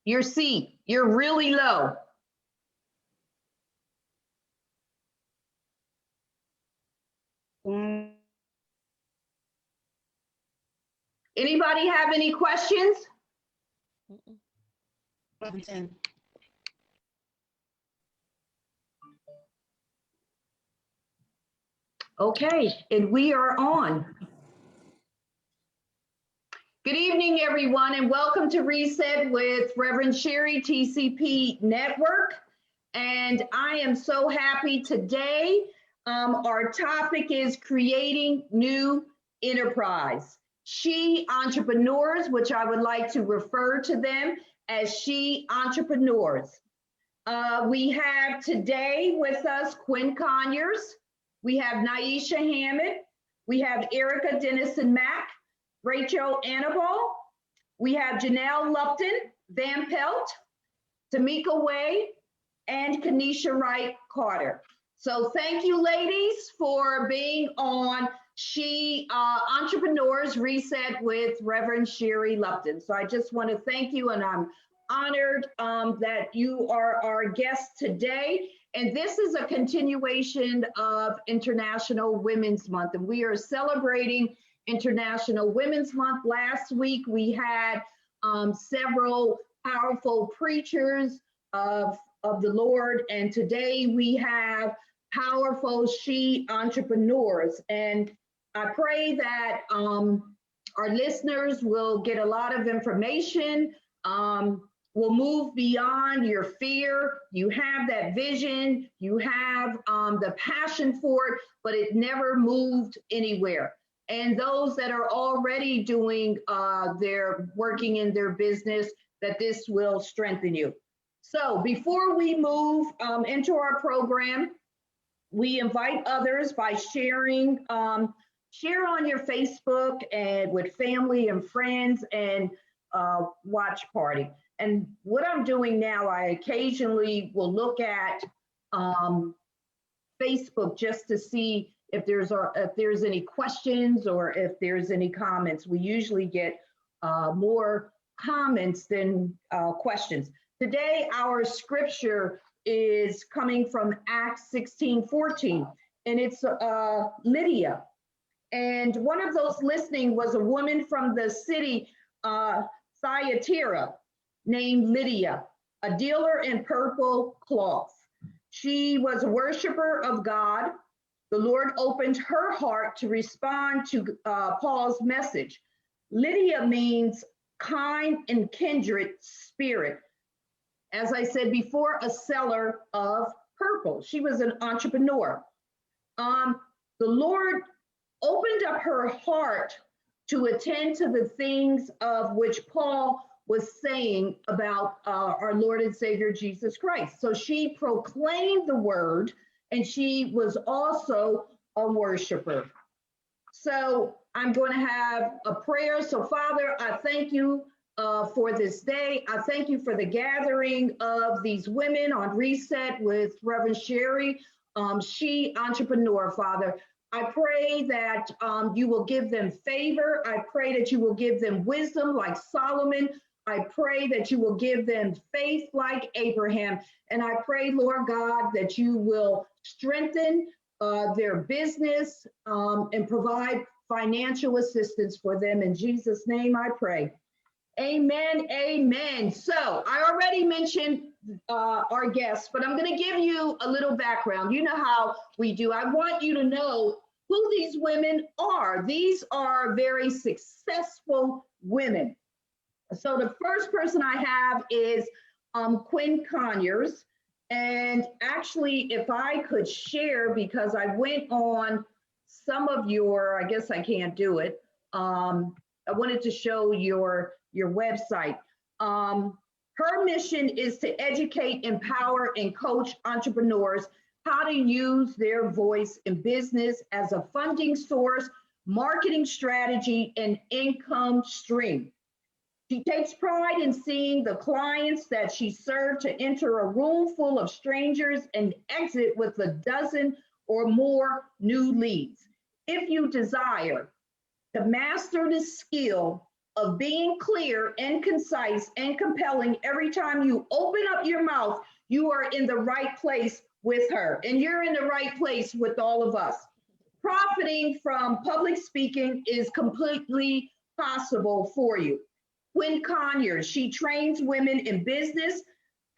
your seat. You're really low. Anybody have any questions? Okay, and we are on. Good evening, everyone, and welcome to Reset with Reverend Sherry, TCP Network. And I am so happy today. Our topic is creating new enterprise. She entrepreneurs, which I would like to refer to them as she entrepreneurs. We have today with us Quinn Conyers. We have Naisha Hammond. We have Erica Dennison-Mack, Rachel Annabelle. We have Janelle Lupton, Van Pelt, Tamika Way, and Kanisha Wright Carter. So thank you, ladies, for being on She Entrepreneurs Reset with Reverend Sherry Lupton. So I just want to thank you, and I'm honored that you are our guest today. And this is a continuation of International Women's Month, and we are celebrating International Women's Month. Last week, we had several powerful preachers of the Lord, and today we have powerful she entrepreneurs. And I pray that our listeners will get a lot of information, will move beyond your fear. You have that vision, you have the passion for it, but it never moved anywhere. And those that are already doing their working in their business, that this will strengthen you. So before we move into our program, we invite others by sharing, share on your Facebook and with family and friends, and watch party. And what I'm doing now, I occasionally will look at Facebook just to see if there's any questions or if there's any comments. We usually get more comments than questions. Today, our scripture is coming from Acts 16:14, and it's Lydia. And one of those listening was a woman from the city Thyatira named Lydia, a dealer in purple cloth. She was a worshiper of God. The Lord opened her heart to respond to Paul's message. Lydia means kind and kindred spirit. As I said before, a seller of purple. She was an entrepreneur. The Lord opened up her heart to attend to the things of which Paul was saying about our Lord and Savior Jesus Christ. So she proclaimed the word, and she was also a worshiper. So I'm going to have a prayer. So Father, I thank you for this day. I thank you for the gathering of these women on Reset with Reverend Sherry, she entrepreneur, Father. I pray that you will give them favor. I pray that you will give them wisdom like Solomon. I pray that you will give them faith like Abraham. And I pray, Lord God, that you will strengthen their business and provide financial assistance for them. In Jesus' name I pray. Amen, amen. So I already mentioned our guests, but I'm going to give you a little background. You know how we do. I want you to know who these women are. These are very successful women. So the first person I have is Quinn Conyers. And actually, if I could share, because I went on some of your, I guess I can't do it. I wanted to show your website. Her mission is to educate, empower, and coach entrepreneurs how to use their voice in business as a funding source, marketing strategy, and income stream. She takes pride in seeing the clients that she served to enter a room full of strangers and exit with a dozen or more new leads. If you desire to master this skill, of being clear and concise and compelling. Every time you open up your mouth, you are in the right place with her, and you're in the right place with all of us. Profiting from public speaking is completely possible for you. Quinn Conyers, she trains women in business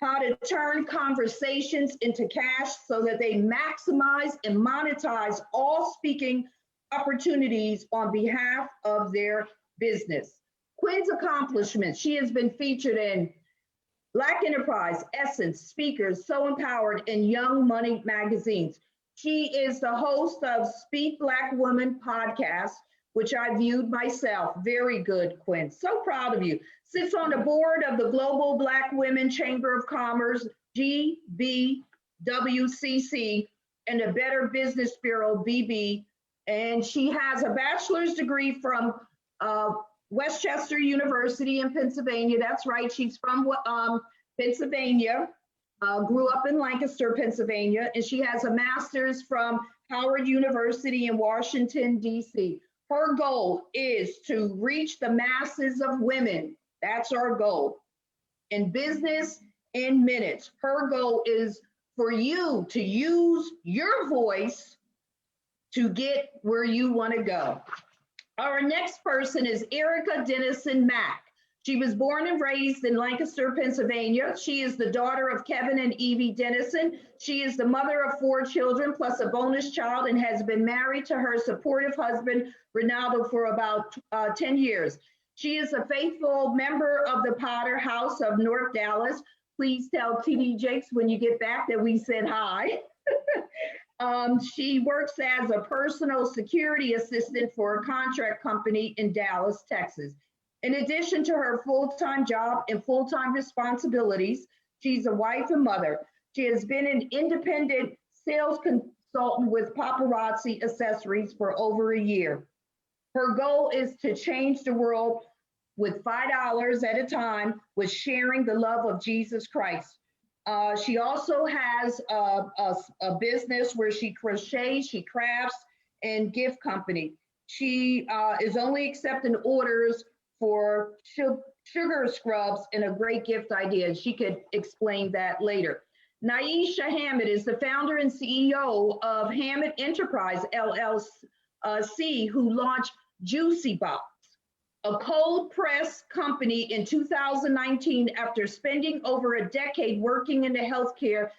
how to turn conversations into cash so that they maximize and monetize all speaking opportunities on behalf of their business. Quinn's accomplishments, she has been featured in Black Enterprise, Essence, Speakers, So Empowered, and Young Money magazines. She is the host of Speak Black Women podcast, which I viewed myself. Very good, Quinn. So proud of you. Sits on the board of the Global Black Women Chamber of Commerce, GBWCC, and the Better Business Bureau, BB. And she has a bachelor's degree from Westchester University in Pennsylvania. That's right. She's from Pennsylvania. Grew up in Lancaster, Pennsylvania, and she has a master's from Howard University in Washington, D.C. Her goal is to reach the masses of women. That's our goal. In business, in minutes. Her goal is for you to use your voice to get where you want to go. Our next person is Erica Dennison Mack. She was born and raised in Lancaster, Pennsylvania. She is the daughter of Kevin and Evie Dennison. She is the mother of 4 children plus a bonus child and has been married to her supportive husband, Ronaldo, for about 10 years. She is a faithful member of the Potter House of North Dallas. Please tell TD Jakes when you get back that we said hi. She works as a personal security assistant for a contract company in Dallas, Texas. In addition to her full-time job and full-time responsibilities, she's a wife and mother. She has been an independent sales consultant with Paparazzi Accessories for over a year. Her goal is to change the world with $5 at a time with sharing the love of Jesus Christ. She also has a business where she crochets, she crafts, and gift company. She is only accepting orders for sugar scrubs and a great gift idea. She could explain that later. Naisha Hammett is the founder and CEO of Hammett Enterprise LLC, who launched Juicy Box, a cold press company in 2019 after spending over a decade working in the healthcare,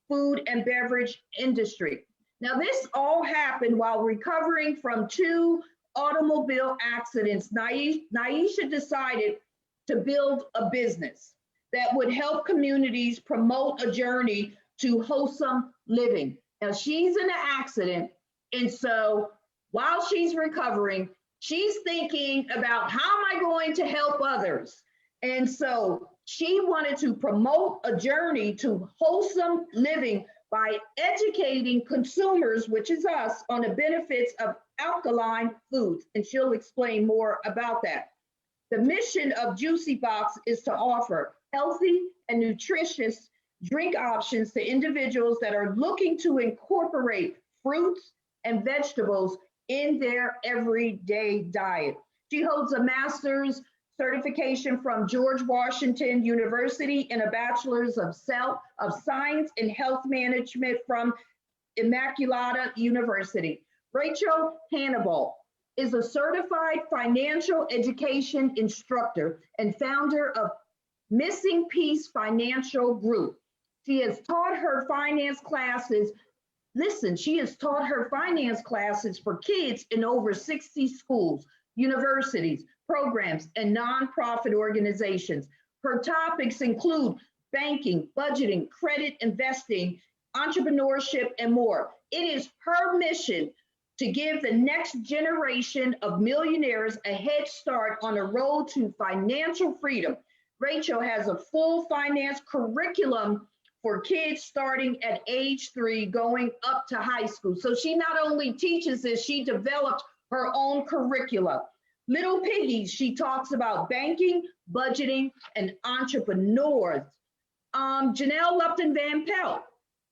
food, and beverage industry. Now, this all happened while recovering from 2 automobile accidents. Naisha decided to build a business that would help communities promote a journey to wholesome living. Now, she's in an accident, and so while she's recovering, she's thinking about how am I going to help others? And so she wanted to promote a journey to wholesome living by educating consumers, which is us, on the benefits of alkaline foods. And she'll explain more about that. The mission of Juicy Box is to offer healthy and nutritious drink options to individuals that are looking to incorporate fruits and vegetables in their everyday diet. She holds a master's certification from George Washington University and a bachelor's of science in health management from Immaculata University. Rachel Hannibal is a certified financial education instructor and founder of Missing Piece Financial Group. She has taught her finance classes. Listen, she has taught her finance classes for kids in over 60 schools, universities, programs, and nonprofit organizations. Her topics include banking, budgeting, credit, investing, entrepreneurship, and more. It is her mission to give the next generation of millionaires a head start on a road to financial freedom. Rachel has a full finance curriculum for kids starting at age 3 going up to high school. So she not only teaches this, she developed her own curricula. Little Piggies, she talks about banking, budgeting, and entrepreneurs. Janelle Lupton Van Pelt,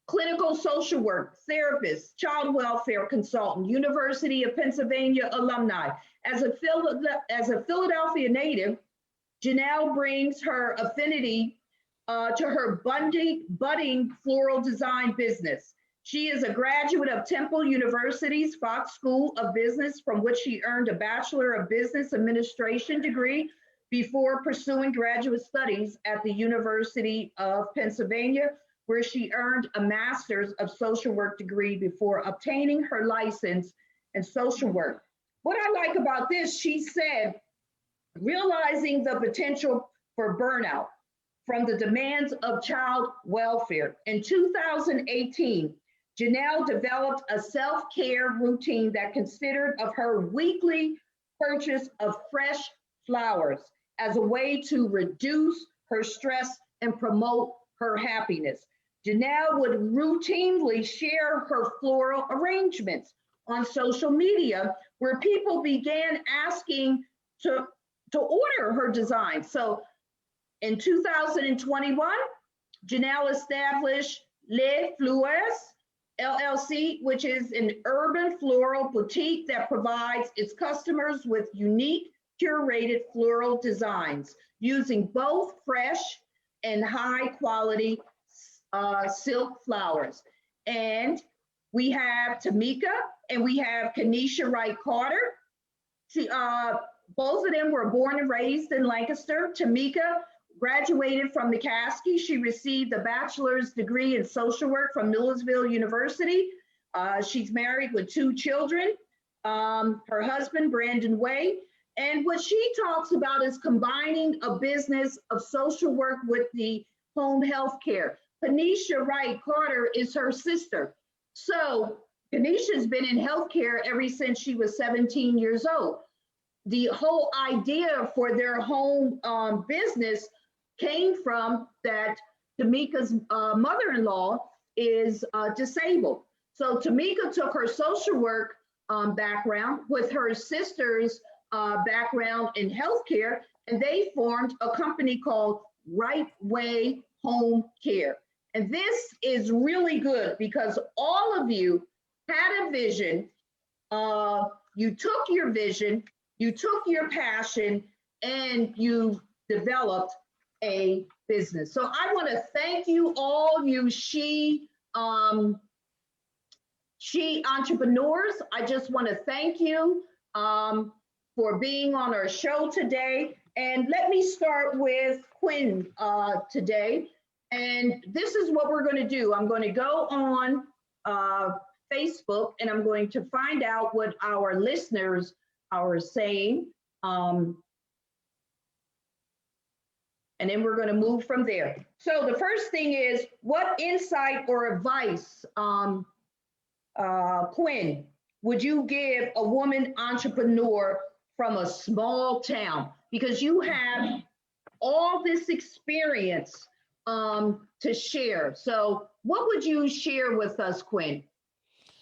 clinical social work, therapist, child welfare consultant, University of Pennsylvania alumni. As a Philadelphia native, Janelle brings her affinity to her budding floral design business. She is a graduate of Temple University's Fox School of Business, from which she earned a Bachelor of Business Administration degree before pursuing graduate studies at the University of Pennsylvania, where she earned a Master's of Social Work degree before obtaining her license in social work. What I like about this, she said, realizing the potential for burnout from the demands of child welfare. In 2018, Janelle developed a self-care routine that considered of her weekly purchase of fresh flowers as a way to reduce her stress and promote her happiness. Janelle would routinely share her floral arrangements on social media, where people began asking to order her design. So in 2021, Janelle established Les Fleurs LLC, which is an urban floral boutique that provides its customers with unique curated floral designs using both fresh and high quality silk flowers. And we have Tamika and we have Kenesha Wright Carter. Both of them were born and raised in Lancaster. Tamika graduated from McCaskey. She received a bachelor's degree in social work from Millersville University. She's married with 2 children. Her husband, Brandon Way. And what she talks about is combining a business of social work with the home health care. Kenesha Wright Carter is her sister. So Kenesha's been in healthcare ever since she was 17 years old. The whole idea for their home business came from that Tamika's mother-in-law is disabled. So Tamika took her social work background with her sister's background in healthcare, and they formed a company called Right Way Home Care. And this is really good because all of you had a vision. You took your vision, you took your passion, and you developed a business. So I want to thank you all, you she entrepreneurs. I just want to thank you for being on our show today. And let me start with Quinn today. And this is what we're going to do. I'm going to go on Facebook and I'm going to find out what our listeners are saying. And then we're going to move from there. So the first thing is, what insight or advice, Quinn, would you give a woman entrepreneur from a small town? Because you have all this experience to share. So what would you share with us, Quinn?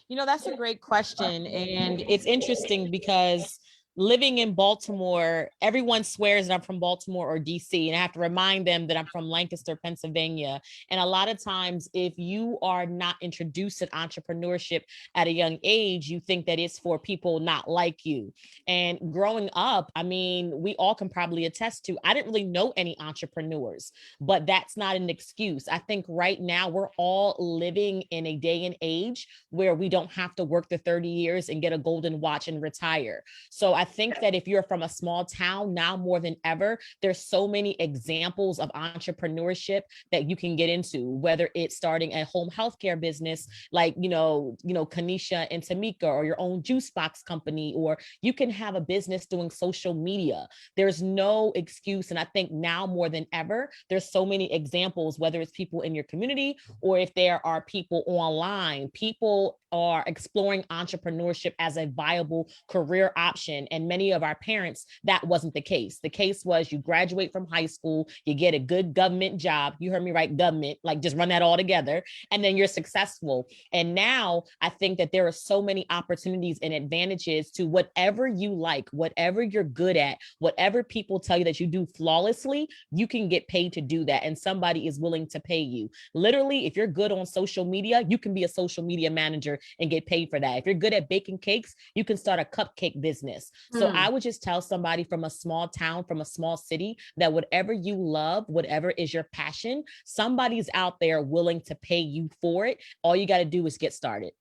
You know, that's a great question. And it's interesting because living in Baltimore, everyone swears that I'm from Baltimore or DC, and I have to remind them that I'm from Lancaster, Pennsylvania. And a lot of times, if you are not introduced to entrepreneurship at a young age, you think that it's for people not like you. And growing up, I mean, we all can probably attest to, I didn't really know any entrepreneurs, but that's not an excuse. I think right now we're all living in a day and age where we don't have to work the 30 years and get a golden watch and retire. So I think that if you're from a small town now more than ever, there's so many examples of entrepreneurship that you can get into, whether it's starting a home healthcare business like, Kenesha and Tamika, or your own juice box company, or you can have a business doing social media. There's no excuse. And I think now more than ever, there's so many examples, whether it's people in your community or if there are people online, people are exploring entrepreneurship as a viable career option. And many of our parents, that wasn't the case. The case was you graduate from high school, you get a good government job. You heard me right, government, like just run that all together, and then you're successful. And now I think that there are so many opportunities and advantages to whatever you like, whatever you're good at, whatever people tell you that you do flawlessly, you can get paid to do that. And somebody is willing to pay you. Literally, if you're good on social media, you can be a social media manager and get paid for that. If you're good at baking cakes, you can start a cupcake business. So I would just tell somebody from a small town, from a small city, that whatever you love, whatever is your passion, somebody's out there willing to pay you for it. All you got to do is get started.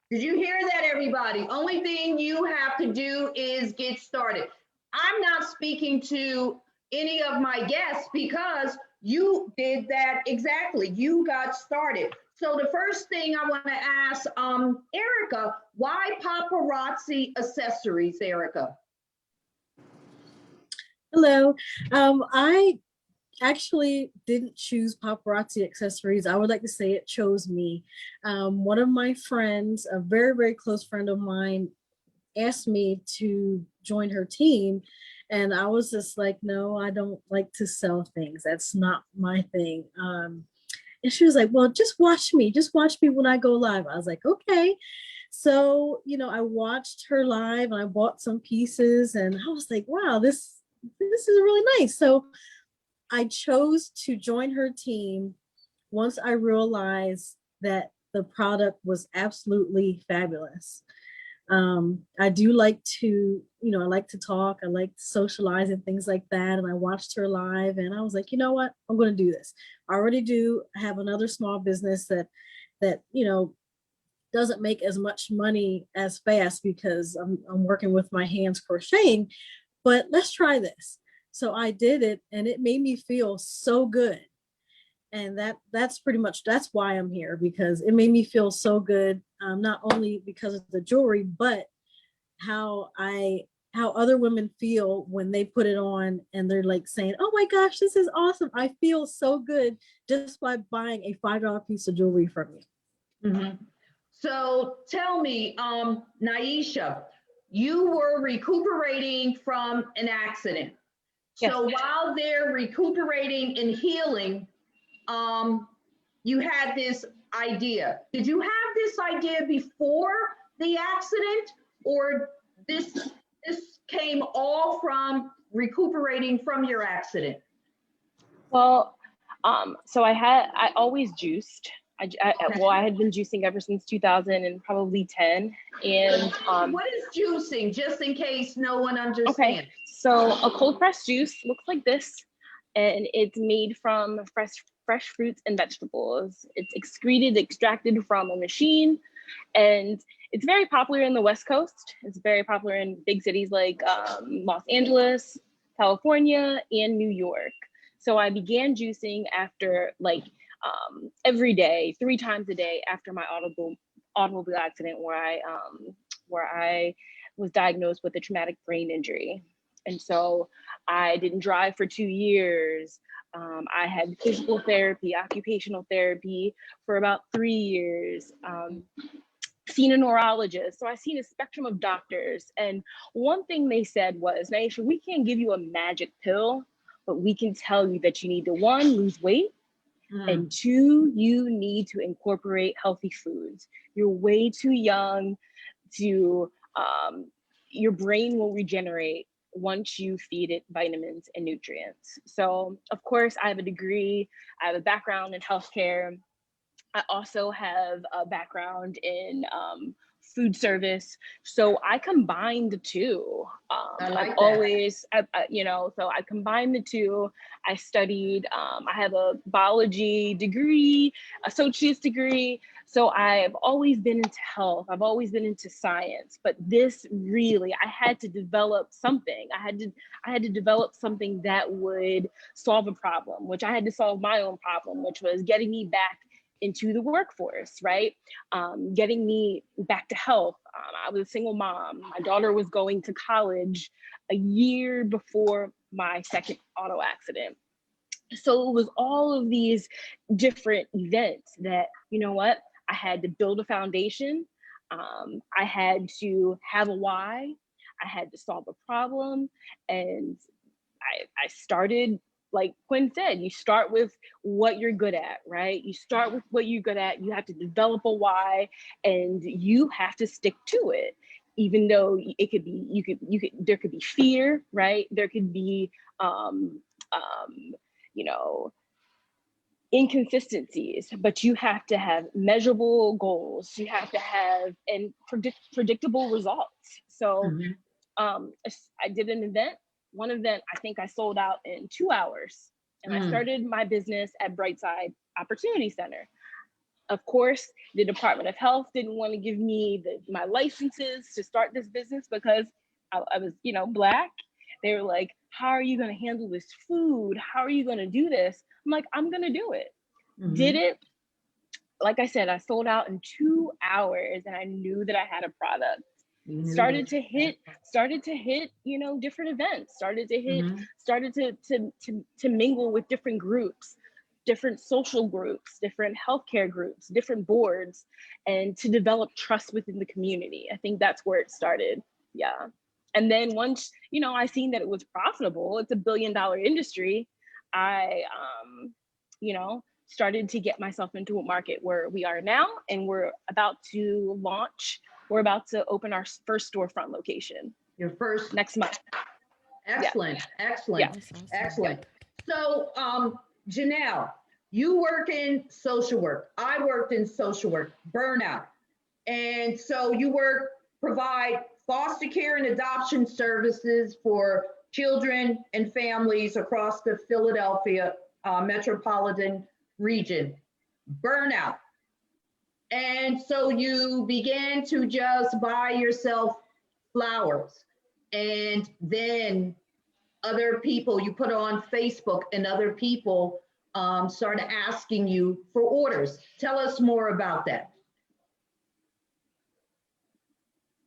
Did you hear that, everybody? Only thing you have to do is get started. I'm not speaking to any of my guests because you did that exactly. You got started. So the first thing I want to ask, Erica, why paparazzi accessories, Erica? Hello. I actually didn't choose paparazzi accessories. I would like to say it chose me. One of my friends, a very, very close friend of mine, asked me to join her team. And I was just like, no, I don't like to sell things. That's not my thing. And she was like, well, just watch me when I go live. I was like, okay. So, I watched her live and I bought some pieces and I was like, wow, this is really nice. So I chose to join her team once I realized that the product was absolutely fabulous. I do like to, I like to talk, I like to socialize and things like that. And I watched her live and I was like, you know what, I'm going to do this. I already do have another small business that, doesn't make as much money as fast because I'm working with my hands crocheting, but let's try this. So I did it and it made me feel so good. And that's why I'm here, because it made me feel so good, not only because of the jewelry, but how other women feel when they put it on and they're like saying, oh my gosh, this is awesome. I feel so good just by buying a $5 piece of jewelry from you. Mm-hmm. So tell me, Naisha, you were recuperating from an accident. Yes. So while they're recuperating and healing, you had this idea. Did you have this idea before the accident, or this came all from recuperating from your accident? Well, so I always juiced. I had been juicing ever since 2000 and probably 10. And what is juicing, just in case no one understands? Okay, so a cold pressed juice looks like this, and it's made from fresh fruits and vegetables. It's extracted from a machine, and it's very popular in the West Coast. It's very popular in big cities like Los Angeles, California, and New York. So I began juicing after every day, 3 times a day after my automobile accident where I was diagnosed with a traumatic brain injury. And so I didn't drive for 2 years. I had physical therapy, occupational therapy for about 3 years. Seen a neurologist. So I've seen a spectrum of doctors. And one thing they said was, Naisha, we can't give you a magic pill, but we can tell you that you need to, 1, lose weight, and 2, you need to incorporate healthy foods. You're way too young to, your brain will regenerate once you feed it vitamins and nutrients. So of course I have a degree, I have a background in healthcare. I also have a background in food service. So I combined the two. I like so I combined the two. I studied, I have a biology degree, associate's degree. So I've always been into health. I've always been into science, but this really, I had to develop something. I had to develop something that would solve a problem, which I had to solve my own problem, which was getting me back into the workforce, right? Getting me back to health. I was a single mom. My daughter was going to college a year before my second auto accident. So it was all of these different events that, you know what, I had to build a foundation. I had to have a why. I had to solve a problem. And I started, like Quinn said, you start with what you're good at, right? You start with what you're good at. You have to develop a why, and you have to stick to it. Even though it could be, there could be fear, right? There could be, you know, inconsistencies, but you have to have measurable goals. You have to have and predictable results. So Mhm. I did an event. One event, I think I sold out in 2 hours. And I started my business at Brightside Opportunity Center. Of course, the Department of Health didn't want to give me my licenses to start this business because I was, Black. They were like, how are you going to handle this food? How are you going to do this? I'm like, I'm going to do it. Did it. Like I said, I sold out in 2 hours, and I knew that I had a product. Started to hit, different events, started to mingle with different groups, different social groups, different healthcare groups, different boards, and to develop trust within the community. I think that's where it started. Yeah. And then once, I seen that it was profitable, it's $1 billion industry, I, started to get myself into a market where we are now, and we're about to open our first storefront location. Your first. Next month. Excellent, excellent, Yeah. excellent. So, Janelle, you work in social work. I worked in social work, burnout. And so you provide foster care and adoption services for children and families across the Philadelphia metropolitan region. Burnout. And so you began to just buy yourself flowers. And then other people, you put on Facebook, and other people started asking you for orders. Tell us more about that.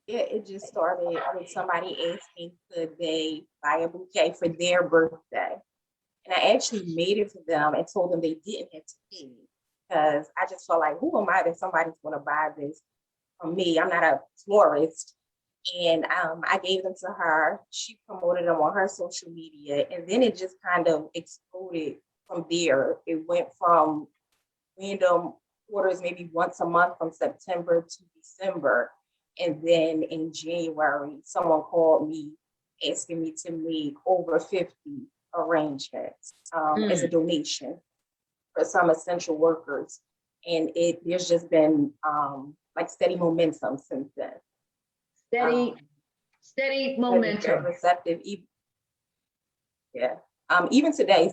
Yeah, it just started with somebody asking could they buy a bouquet for their birthday. And I actually made it for them and told them they didn't have to pay me, because I just felt like, who am I that somebody's going to buy this from me? I'm not a florist. And I gave them to her. She promoted them on her social media. And then it just kind of exploded from there. It went from random orders maybe once a month from September to December. And then in January, someone called me asking me to make over 50 arrangements as a donation for some essential workers. And there's just been like steady momentum since then. Steady momentum. Receptive. Yeah. Even today,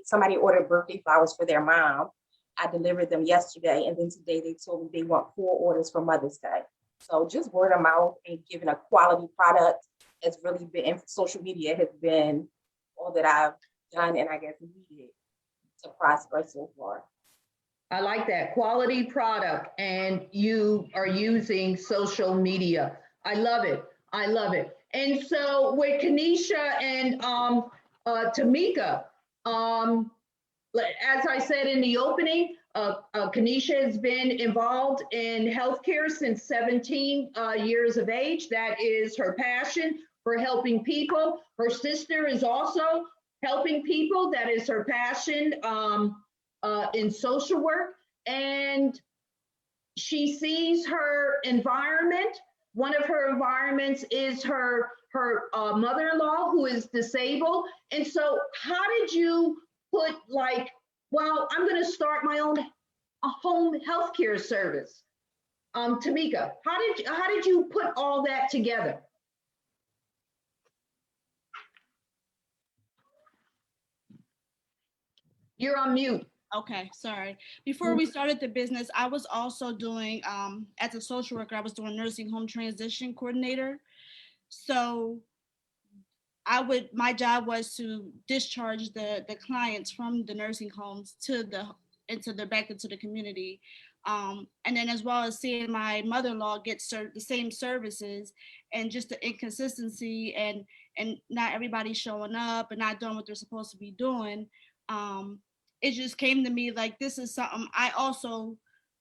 somebody ordered birthday flowers for their mom. I delivered them yesterday, and then today they told me they want 4 orders for Mother's Day. So just word of mouth and giving a quality product has really been, social media has been all that I've done and I guess needed to prosper so far. I like that, quality product, and you are using social media. I love it. I love it. And so with Kanisha and Tamika, as I said in the opening, Kanisha has been involved in healthcare since 17 years of age. That is her passion for helping people. Her sister is also helping people. That is her passion in social work. And she sees her environment. One of her environments is her mother-in-law, who is disabled. And so how did you put well, I'm going to start my own home healthcare service? Tamika, how did you put all that together? You're on mute. Okay, sorry. Before we started the business, I was also doing, as a social worker, I was doing nursing home transition coordinator. So my job was to discharge the clients from the nursing homes back into the community. And then as well as seeing my mother-in-law get the same services, and just the inconsistency and not everybody showing up and not doing what they're supposed to be doing. It just came to me like, this is something I also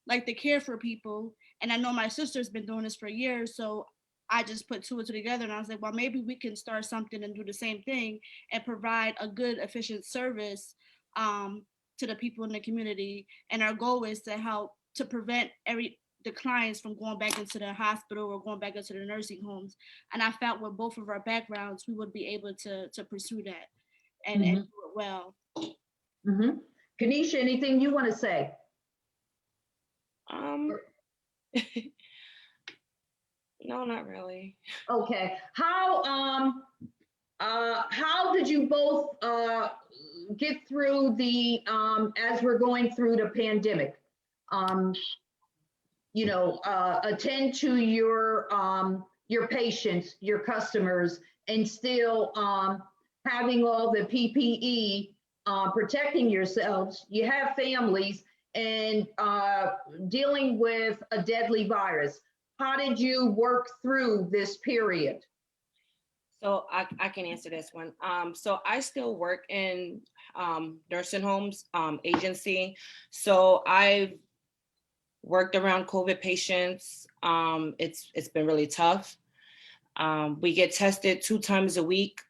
like to care for people. And I know my sister's been doing this for years. So I just put two and two together, and I was like, well, maybe we can start something and do the same thing and provide a good, efficient service to the people in the community. And our goal is to help to prevent the clients from going back into the hospital or going back into the nursing homes. And I felt with both of our backgrounds, we would be able to pursue that and do it well. Mm-hmm. Kanisha, anything you want to say? No, not really. Okay. How did you both get through the as we're going through the pandemic? Attend to your patients, your customers, and still having all the PPE, protecting yourselves. You have families and dealing with a deadly virus. How did you work through this period? So I can answer this one. So I still work in nursing homes agency. So I've worked around COVID patients. It's been really tough. We get tested 2 times a week.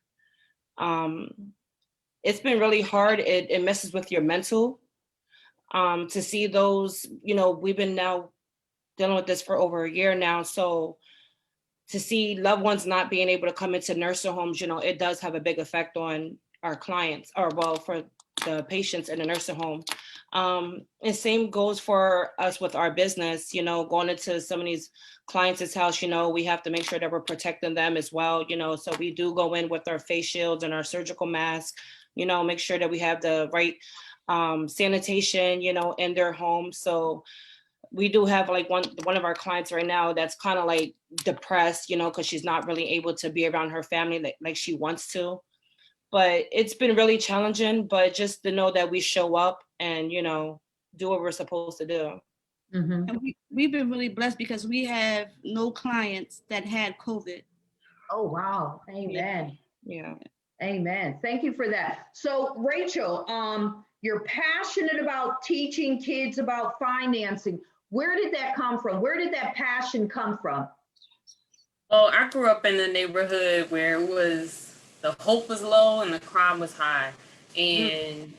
It's been really hard. It messes with your mental. To see those, we've been now dealing with this for over a year now. So to see loved ones not being able to come into nursing homes, it does have a big effect on our clients, or well, for the patients in the nursing home. And same goes for us with our business, going into some of these clients' house, we have to make sure that we're protecting them as well, so we do go in with our face shields and our surgical masks, make sure that we have the right sanitation, in their home. So we do have like one of our clients right now that's kind of like depressed, because she's not really able to be around her family like she wants to. But it's been really challenging, but just to know that we show up and, do what we're supposed to do. Mm-hmm. And we've been really blessed because we have no clients that had COVID. Oh, wow. Amen. Yeah. Amen. Thank you for that. So Rachel, you're passionate about teaching kids about financing. Where did that come from? Where did that passion come from? Well, I grew up in a neighborhood where the hope was low and the crime was high. And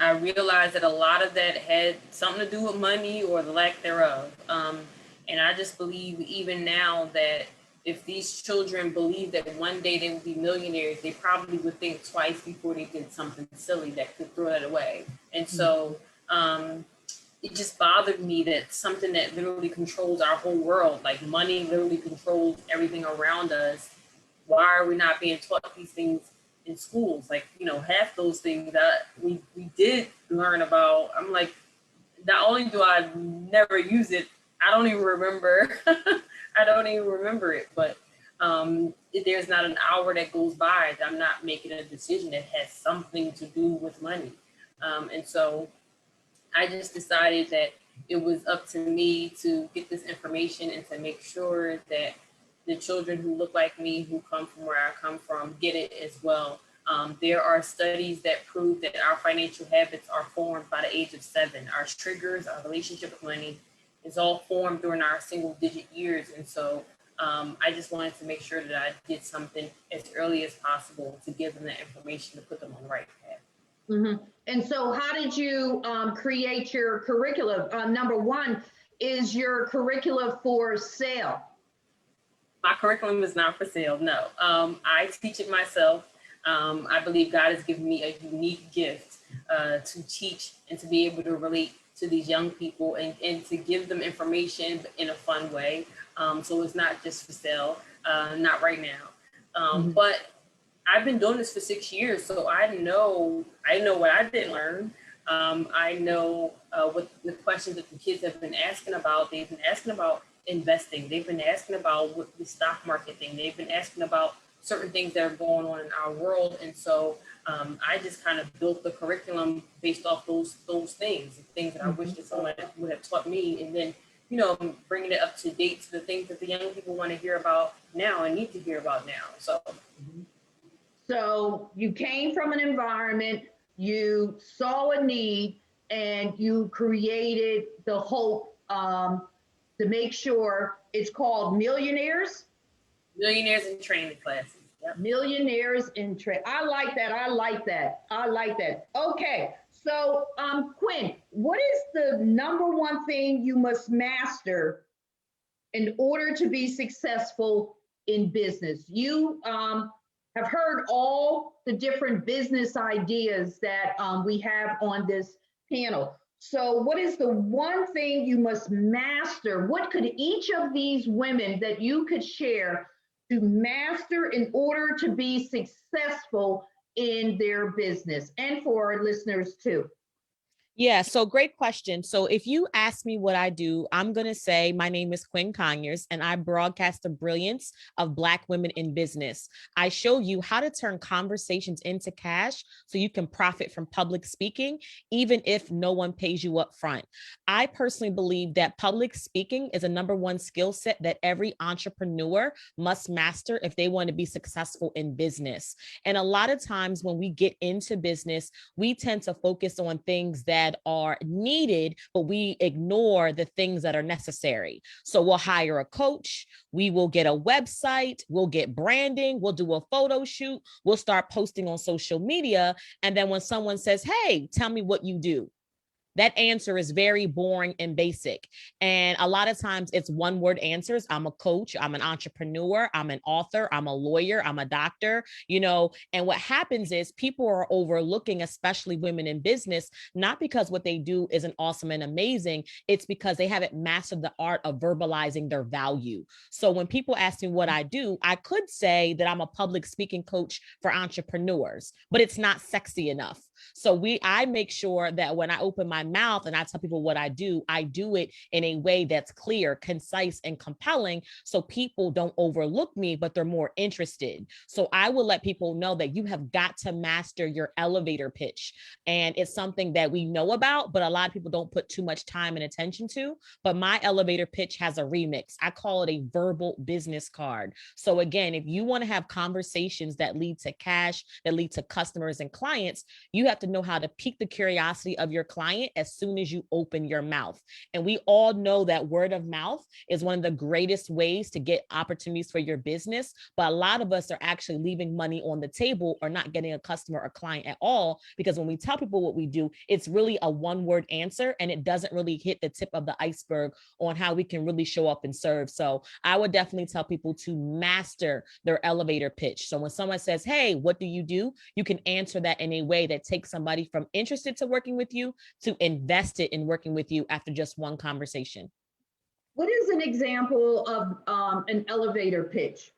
I realized that a lot of that had something to do with money or the lack thereof. And I just believe even now that if these children believe that one day they will be millionaires, they probably would think twice before they did something silly that could throw it away. And so it just bothered me that something that literally controls our whole world, like money literally controls everything around us. Why are we not being taught these things in schools? Like, half those things that we did learn about, I'm like, not only do I never use it, I don't even remember. I don't even remember it, but there's not an hour that goes by that I'm not making a decision that has something to do with money. And so I just decided that it was up to me to get this information and to make sure that the children who look like me, who come from where I come from, get it as well. There are studies that prove that our financial habits are formed by the age of 7. Our triggers, our relationship with money is all formed during our single digit years. And so I just wanted to make sure that I did something as early as possible to give them that information to put them on the right path. Mm-hmm. And so how did you create your curriculum? Number one, is your curriculum for sale? My curriculum is not for sale, no. I teach it myself. I believe God has given me a unique gift to teach and to be able to relate to these young people and to give them information in a fun way. So it's not just for sale, not right now. But I've been doing this for 6 years, so I know what I didn't learn. I know what the questions that the kids have been asking about. They've been asking about investing. They've been asking about what the stock market thing. They've been asking about certain things that are going on in our world. And so I just kind of built the curriculum based off those things that I wish that someone would have taught me. And then, bringing it up to date to the things that the young people want to hear about now and need to hear about now. So you came from an environment, you saw a need, and you created the hope to make sure it's called Millionaires. Millionaires in training classes. Yep. Millionaires in trade. I like that. I like that. I like that. Okay. So, Quinn, what is the number one thing you must master in order to be successful in business? You have heard all the different business ideas that we have on this panel. So what is the one thing you must master? What could each of these women that you could share to master in order to be successful in their business, and for our listeners too? Yeah, so great question. So if you ask me what I do, I'm going to say my name is Quinn Conyers and I broadcast the brilliance of Black women in business. I show you how to turn conversations into cash so you can profit from public speaking, even if no one pays you up front. I personally believe that public speaking is a number one skill set that every entrepreneur must master if they want to be successful in business. And a lot of times when we get into business, we tend to focus on things that are needed, but we ignore the things that are necessary. So we'll hire a coach, we will get a website, we'll get branding, we'll do a photo shoot, we'll start posting on social media. And then when someone says, hey, tell me what you do, that answer is very boring and basic. And a lot of times it's one word answers. I'm a coach, I'm an entrepreneur, I'm an author, I'm a lawyer, I'm a doctor, and what happens is people are overlooking, especially women in business, not because what they do isn't awesome and amazing. It's because they haven't mastered the art of verbalizing their value. So when people ask me what I do, I could say that I'm a public speaking coach for entrepreneurs, but it's not sexy enough. So I make sure that when I open my mouth and I tell people what I do it in a way that's clear, concise, and compelling, so people don't overlook me, but they're more interested. So I will let people know that you have got to master your elevator pitch. And it's something that we know about, but a lot of people don't put too much time and attention to. But my elevator pitch has a remix. I call it a verbal business card. So again, if you want to have conversations that lead to cash, that lead to customers and clients, you have to know how to pique the curiosity of your client as soon as you open your mouth. And we all know that word of mouth is one of the greatest ways to get opportunities for your business. But a lot of us are actually leaving money on the table or not getting a customer or client at all, because when we tell people what we do, it's really a one-word answer and it doesn't really hit the tip of the iceberg on how we can really show up and serve. So I would definitely tell people to master their elevator pitch. So when someone says, hey, what do? You can answer that in a way that takes somebody from interested to working with you to invested in working with you after just one conversation. What is an example of an elevator pitch?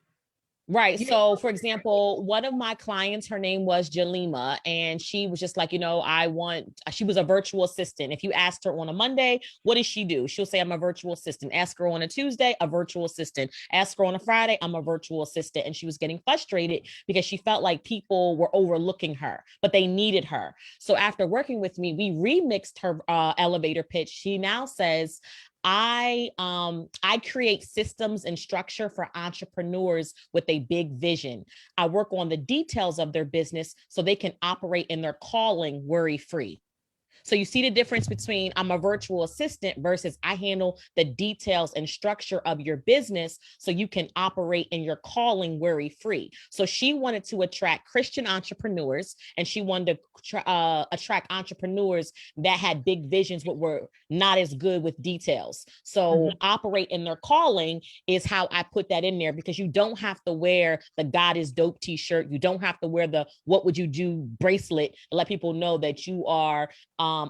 Right. So for example, one of my clients, her name was Jalima, and she was just like, she was a virtual assistant. If you asked her on a Monday, what does she do? She'll say, I'm a virtual assistant. Ask her on a Tuesday, a virtual assistant. Ask her on a Friday, I'm a virtual assistant. And she was getting frustrated because she felt like people were overlooking her, but they needed her. So after working with me, we remixed her elevator pitch. She now says, I create systems and structure for entrepreneurs with a big vision. I work on the details of their business so they can operate in their calling worry-free. So you see the difference between I'm a virtual assistant versus I handle the details and structure of your business so you can operate in your calling worry-free. So she wanted to attract Christian entrepreneurs, and she wanted to attract entrepreneurs that had big visions but were not as good with details. So operate in their calling is how I put that in there, because you don't have to wear the God is dope t-shirt. You don't have to wear the what would you do bracelet to let people know that you are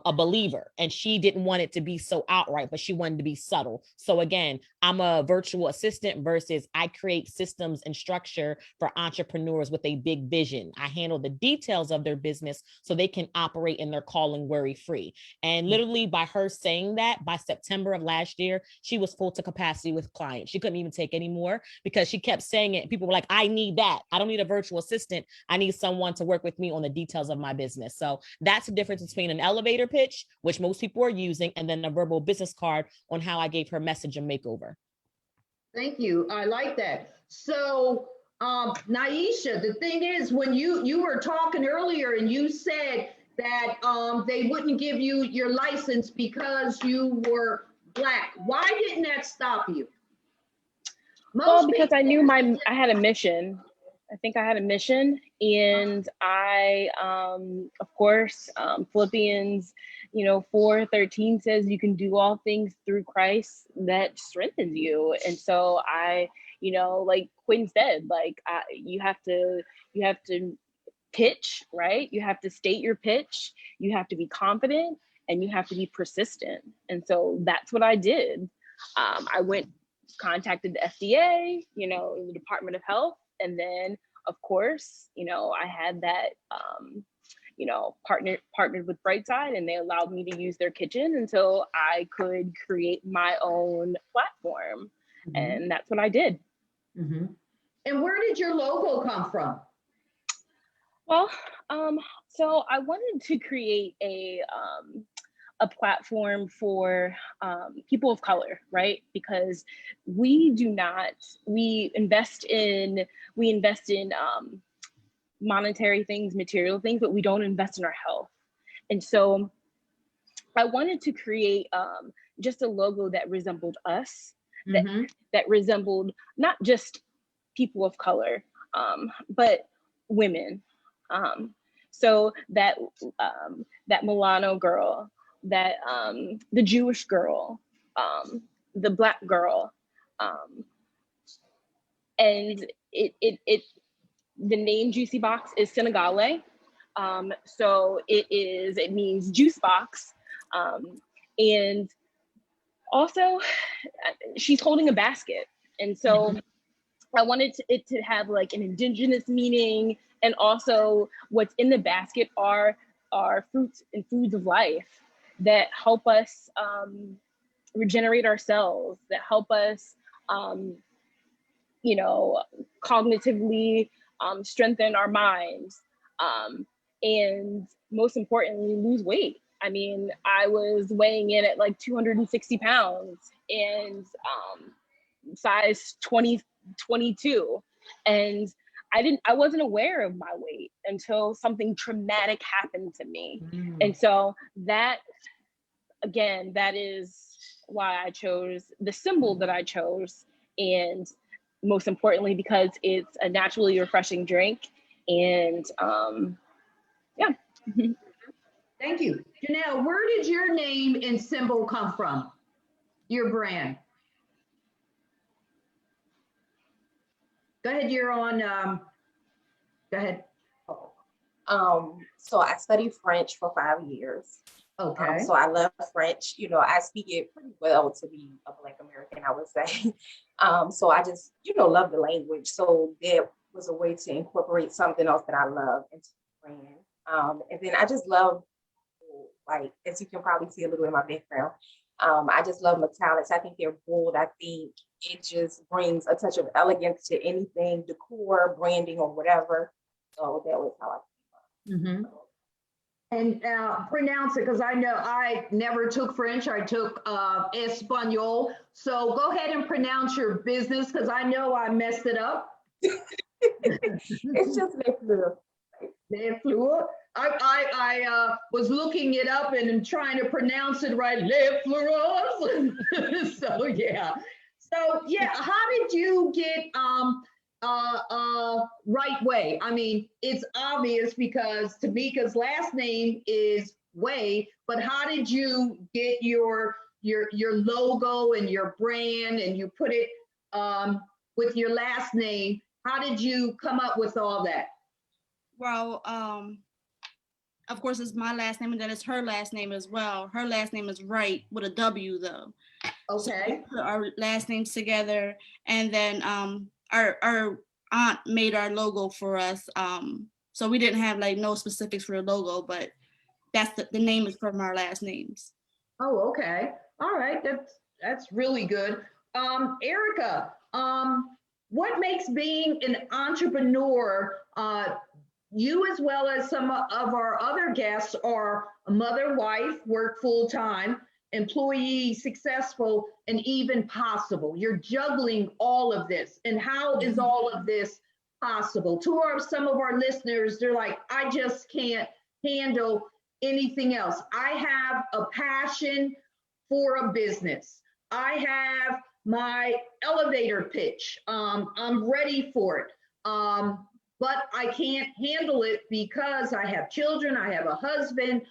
a believer. And she didn't want it to be so outright, but she wanted to be subtle. So again, I'm a virtual assistant versus I create systems and structure for entrepreneurs with a big vision. I handle the details of their business so they can operate in their calling worry-free. And literally by her saying that, by September of last year, she was full to capacity with clients. She couldn't even take any more because she kept saying it. People were like, I need that. I don't need a virtual assistant. I need someone to work with me on the details of my business. So that's the difference between an elevator pitch, which most people are using, and then a verbal business card on how I gave her message and makeover. Thank you. I like that. So, Naisha, the thing is, when you were talking earlier and you said that they wouldn't give you your license because you were Black, why didn't that stop you? Well, because I knew people- I had a mission. I think I had a mission, and I, of course, Philippians, 4:13 says you can do all things through Christ that strengthens you. And so I, like Quinn said, like you have to pitch, right? You have to state your pitch. You have to be confident, and you have to be persistent. And so that's what I did. I contacted the FDA, the Department of Health. And then, of course, I had that, partnered with Brightside, and they allowed me to use their kitchen until I could create my own platform. And that's what I did. Mhm. And where did your logo come from? Well, so I wanted to create a platform for people of color, right? Because we invest in monetary things, material things, but we don't invest in our health. And so I wanted to create just a logo that resembled us, that resembled not just people of color, but women. So that Milano girl, that the Jewish girl, the Black girl, and the name Juicy Box is Senegalese. So it means juice box, and also she's holding a basket, and so I wanted it to have like an indigenous meaning, and also what's in the basket are fruits and foods of life that help us regenerate ourselves, that help us, cognitively strengthen our minds, and most importantly, lose weight. I mean, I was weighing in at like 260 pounds and size 22. And I wasn't aware of my weight until something traumatic happened to me. And so that is why I chose the symbol that I chose. And most importantly, because it's a naturally refreshing drink. And yeah. Thank you. Janelle, where did your name and symbol come from? Your brand? Go ahead, you're on, go ahead. So I studied French for 5 years. Okay. So I love French. I speak it pretty well to be a Black American, I would say. So I just, love the language. So that was a way to incorporate something else that I love into the brand. And then I just love, like, as you can probably see a little in my background, I just love metallics. I think they're bold. I think it just brings a touch of elegance to anything, decor, branding, or whatever. So that was how I came up. And pronounce it, because I know I never took French. I took Espanol. So go ahead and pronounce your business, because I know I messed it up. It's just Les Fleurs. Les Fleurs. I was looking it up and trying to pronounce it right. Les Fleurs. So yeah. How did you get Right Way? I mean, it's obvious because Tamika's last name is Way, but how did you get your logo and your brand, and you put it with your last name? How did you come up with all that? Well, of course, it's my last name, and then it's her last name as well. Her last name is Wright with a W though. Okay. So we put our last names together, and then our aunt made our logo for us. So we didn't have like no specifics for a logo, but that's the name is from our last names. Oh, okay. All right. That's really good. Erica, what makes being an entrepreneur, you as well as some of our other guests are a mother, wife, work full time, employee, successful, and even possible. You're juggling all of this. And how is all of this possible? Some of our listeners, they're like, I just can't handle anything else. I have a passion for a business. I have my elevator pitch. I'm ready for it. But I can't handle it because I have children, I have a husband.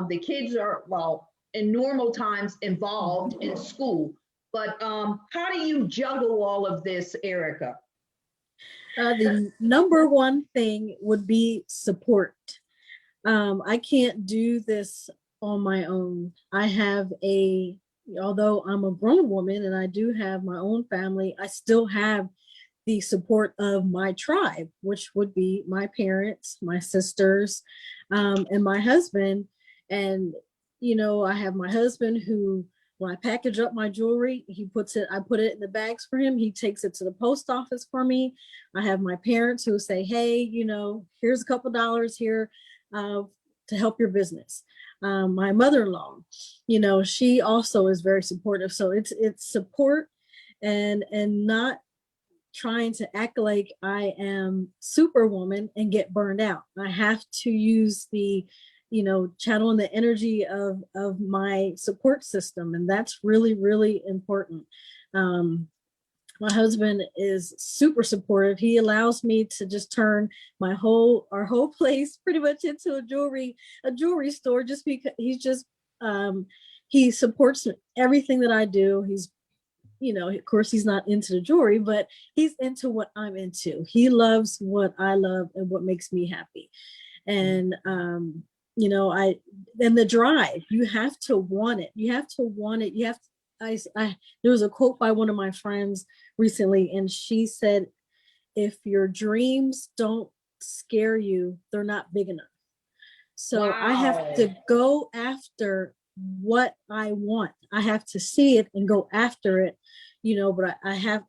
The kids are, well, in normal times involved in school. But how do you juggle all of this, Erica? The number one thing would be support. I can't do this on my own. Although I'm a grown woman and I do have my own family, I still have the support of my tribe, which would be my parents, my sisters, and my husband. And, I have my husband who, when I package up my jewelry, I put it in the bags for him. He takes it to the post office for me. I have my parents who say, hey, here's a couple dollars here to help your business. My mother-in-law, she also is very supportive. So it's support and not trying to act like I am Superwoman and get burned out. I have to use the, channel and the energy of my support system. And that's really, really important. My husband is super supportive. He allows me to just turn our whole place pretty much into a jewelry store, just because he supports everything that I do. He's, of course he's not into the jewelry, but he's into what I'm into. He loves what I love and what makes me happy. And, and the drive, you have to want it. There was a quote by one of my friends recently, and she said, if your dreams don't scare you, they're not big enough. So I have to go after what I want. I have to see it and go after it, but I have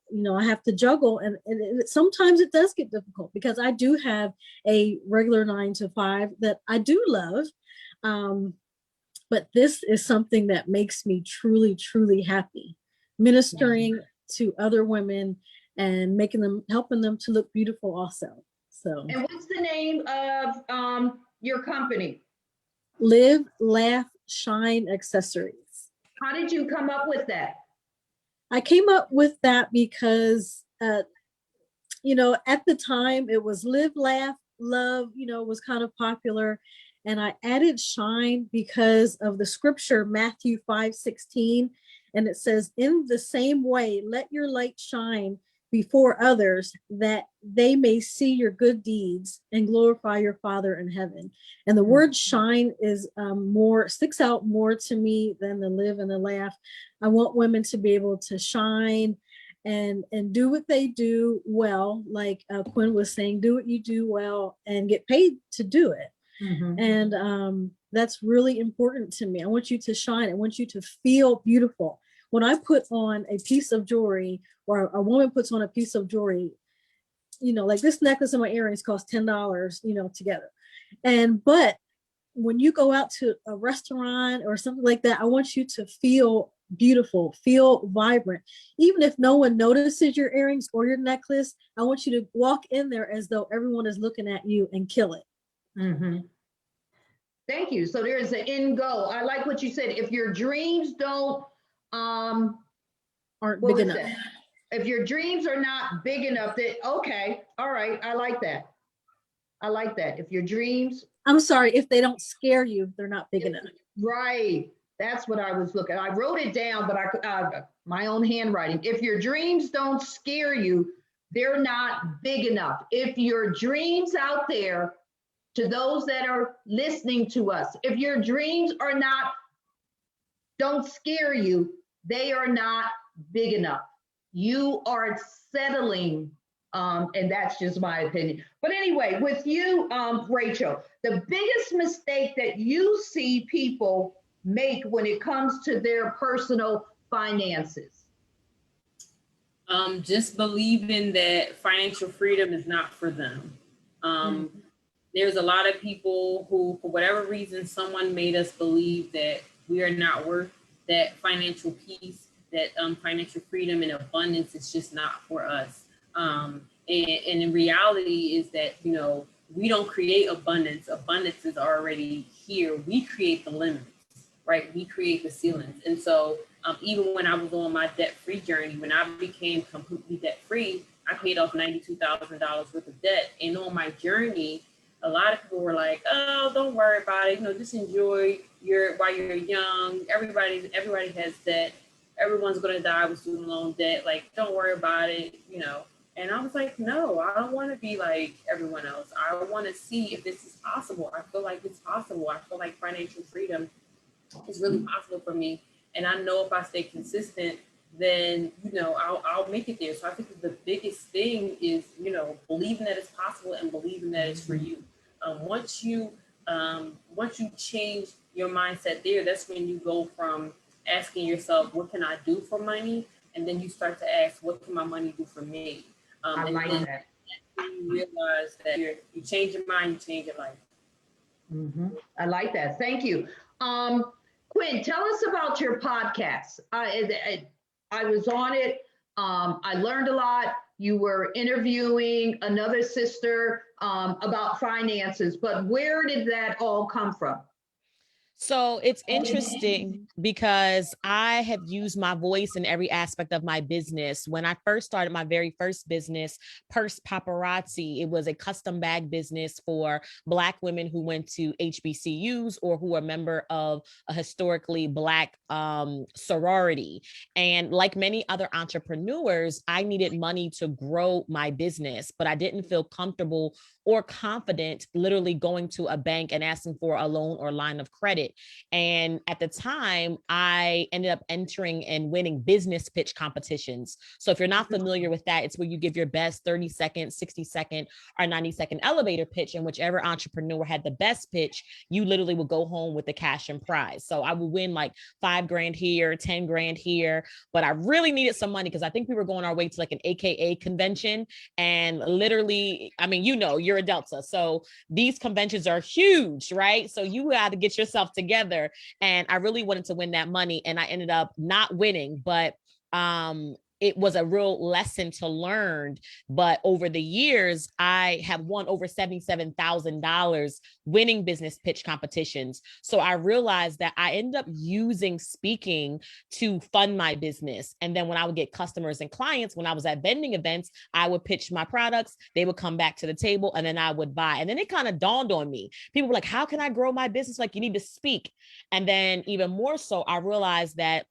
to juggle. And sometimes it does get difficult because I do have a regular 9-to-5 that I do love. But this is something that makes me truly, truly happy, ministering to other women and helping them to look beautiful also. So. And what's the name of your company? Live, Laugh, Shine Accessories. How did you come up with that? I came up with that because, at the time it was Live, Laugh, Love, was kind of popular. And I added shine because of the scripture, Matthew 5:16. And it says, in the same way, let your light shine before others, that they may see your good deeds and glorify your Father in heaven. And the word shine is sticks out more to me than the live and the laugh. I want women to be able to shine and do what they do well. Like Quinn was saying, do what you do well and get paid to do it. Mm-hmm. And that's really important to me. I want you to shine. I want you to feel beautiful. When I put on a piece of jewelry, or a woman puts on a piece of jewelry, like this necklace and my earrings cost $10, together. But when you go out to a restaurant or something like that, I want you to feel beautiful, feel vibrant. Even if no one notices your earrings or your necklace, I want you to walk in there as though everyone is looking at you and kill it. Mm-hmm. Thank you. So there's an end goal. I like what you said. If your dreams aren't big enough. If your dreams are not big enough, okay, all right. I like that. If your dreams, I'm sorry, if they don't scare you, they're not big enough. Right. That's what I was looking. I wrote it down, but my own handwriting. If your dreams don't scare you, they're not big enough. If your dreams out there, to those that are listening to us, if your dreams don't scare you, they are not big enough. You are settling, and that's just my opinion. But anyway, with you, Rachel, the biggest mistake that you see people make when it comes to their personal finances? Just believing that financial freedom is not for them. There's a lot of people who, for whatever reason, someone made us believe that we are not worth that financial peace, that financial freedom and abundance is just not for us. And in reality is that, we don't create abundance. Abundance is already here. We create the limits. right? We create the ceilings. And so even when I was on my debt-free journey, when I became completely debt-free, I paid off $92,000 worth of debt. And on my journey, a lot of people were like, oh, don't worry about it. Just enjoy while you're young. Everybody has debt. Everyone's going to die with student loan debt. Like, don't worry about it, And I was like, no, I don't want to be like everyone else. I want to see if this is possible. I feel like it's possible. I feel like financial freedom is really possible for me. And I know if I stay consistent, then, I'll make it there. So I think the biggest thing is, believing that it's possible and believing that it's for you. Once you change your mindset there, that's when you go from asking yourself, what can I do for money? And then you start to ask, what can my money do for me? I like that. You realize that you change your mind, you change your life. I like that. Thank you. Quinn, tell us about your podcast. I was on it. I learned a lot. You were interviewing another sister about finances, but where did that all come from? So it's interesting because I have used my voice in every aspect of my business. When I first started my very first business, Purse Paparazzi, it was a custom bag business for Black women who went to HBCUs or who are a member of a historically Black sorority. And like many other entrepreneurs, I needed money to grow my business, but I didn't feel comfortable or confident literally going to a bank and asking for a loan or line of credit. And at the time, I ended up entering and winning business pitch competitions. So if you're not familiar with that, it's where you give your best 30-second, 60-second, or 90-second elevator pitch. And whichever entrepreneur had the best pitch, you literally would go home with the cash and prize. So I would win like $5,000 here, $10,000 here, but I really needed some money because I think we were going our way to like an AKA convention. And literally, you're a Delta. So these conventions are huge, right? So you got to get yourself together. And I really wanted to win that money. And I ended up not winning, but it was a real lesson to learn. But over the years, I have won over $77,000 winning business pitch competitions. So I realized that I ended up using speaking to fund my business. And then when I would get customers and clients, when I was at vending events, I would pitch my products. They would come back to the table and then I would buy. And then it kind of dawned on me. People were like, how can I grow my business? Like, you need to speak. And then even more so, I realized that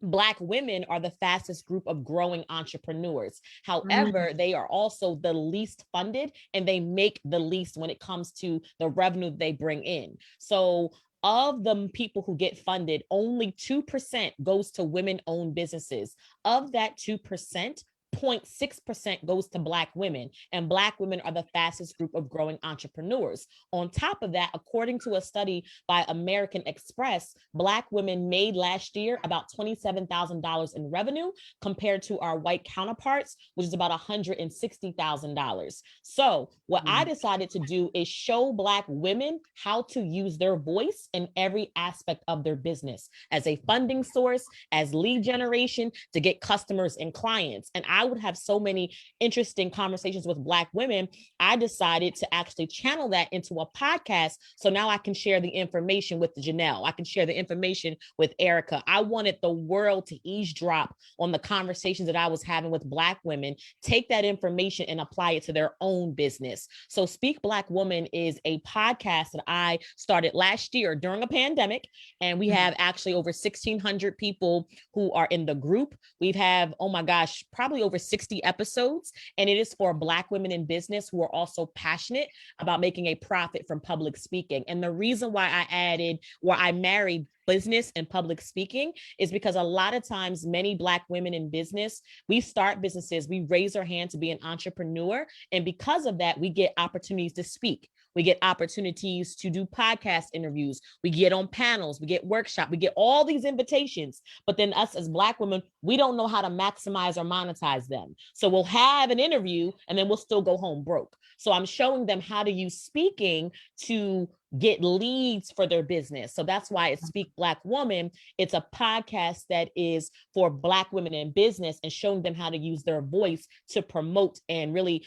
Black women are the fastest group of growing entrepreneurs. However, they are also the least funded and they make the least when it comes to the revenue they bring in. So of the people who get funded, only 2% goes to women-owned businesses. Of that 2%, 0.6% goes to Black women, and Black women are the fastest group of growing entrepreneurs. On top of that, according to a study by American Express, Black women made last year about $27,000 in revenue compared to our white counterparts, which is about $160,000. So what I decided to do is show Black women how to use their voice in every aspect of their business as a funding source, as lead generation to get customers and clients. And I would have so many interesting conversations with Black women. I decided to actually channel that into a podcast. So now I can share the information with Janelle. I can share the information with Erica. I wanted the world to eavesdrop on the conversations that I was having with Black women, take that information and apply it to their own business. So Speak Black Woman is a podcast that I started last year during a pandemic. And we have actually over 1,600 people who are in the group. We've have, oh my gosh, probably over 60 episodes, and it is for Black women in business who are also passionate about making a profit from public speaking. And the reason why I married business and public speaking is because a lot of times many Black women in business, we start businesses, we raise our hand to be an entrepreneur. And because of that, we get opportunities to speak. We get opportunities to do podcast interviews. We get on panels, we get workshops, we get all these invitations. But then us as Black women, we don't know how to maximize or monetize them. So we'll have an interview and then we'll still go home broke. So I'm showing them how to use speaking to get leads for their business. So that's why it's Speak Black Woman. It's a podcast that is for Black women in business and showing them how to use their voice to promote and really,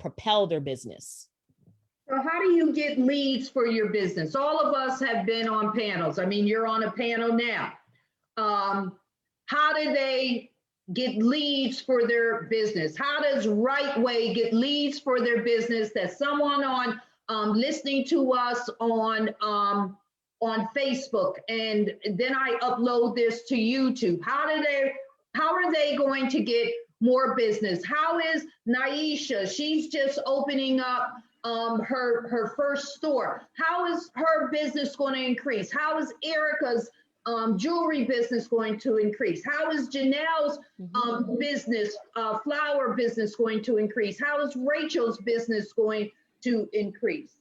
propel their business. So how do you get leads for your business? All of us have been on panels. I mean, you're on a panel now. How do they get leads for their business? How does Right Way get leads for their business? That someone on listening to us on Facebook, and then I upload this to YouTube. How are they going to get more business? How is Naisha? She's just opening up her first store. How is her business going to increase? How is Erica's jewelry business going to increase? How is Janelle's business, flower business going to increase? How is Rachel's business going to increase?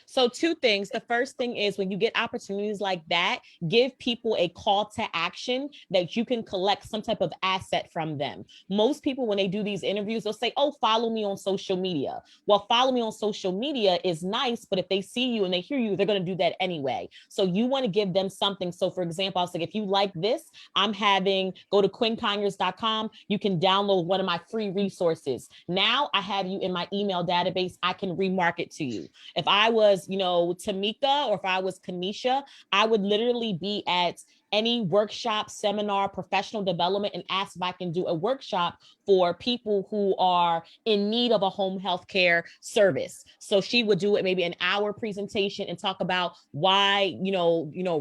So two things. The first thing is when you get opportunities like that, give people a call to action that you can collect some type of asset from them. Most people, when they do these interviews, they'll say, oh, follow me on social media. Well, follow me on social media is nice, but if they see you and they hear you, they're going to do that anyway. So you want to give them something. So for example, I was like, if you like this, go to quinconyers.com. You can download one of my free resources. Now I have you in my email database. I can remarket to you. If I was, Tamika, or if I was Kanisha, I would literally be at any workshop, seminar, professional development, and ask if I can do a workshop for people who are in need of a home health care service. So she would do it maybe an hour presentation and talk about why,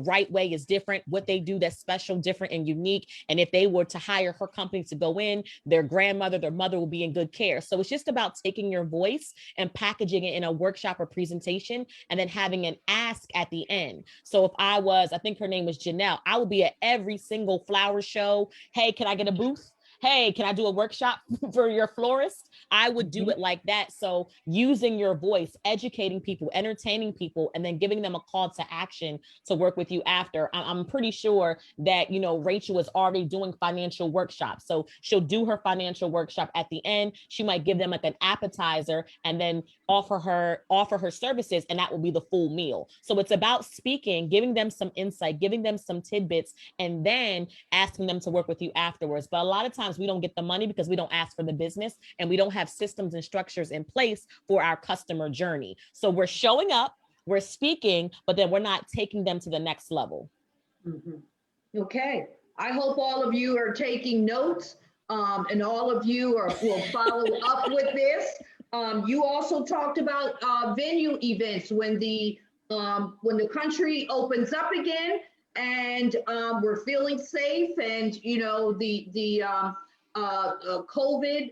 Right Way is different, what they do that's special, different, and unique. And if they were to hire her company to go in, their grandmother, their mother will be in good care. So it's just about taking your voice and packaging it in a workshop or presentation, and then having an ask at the end. So if I think her name was Janelle, I would be at every single flower show. Hey, can I get a booth? Hey, can I do a workshop for your florist? I would do it like that. So using your voice, educating people, entertaining people, and then giving them a call to action to work with you after. I'm pretty sure that, Rachel is already doing financial workshops. So she'll do her financial workshop at the end. She might give them like an appetizer and then offer her services, and that will be the full meal. So it's about speaking, giving them some insight, giving them some tidbits, and then asking them to work with you afterwards. But a lot of times we don't get the money because we don't ask for the business, and we don't have systems and structures in place for our customer journey. So we're showing up, we're speaking, but then we're not taking them to the next level. Okay. I hope all of you are taking notes, and all of you will follow up with this. You also talked about venue events when the country opens up again, and we're feeling safe, and the COVID,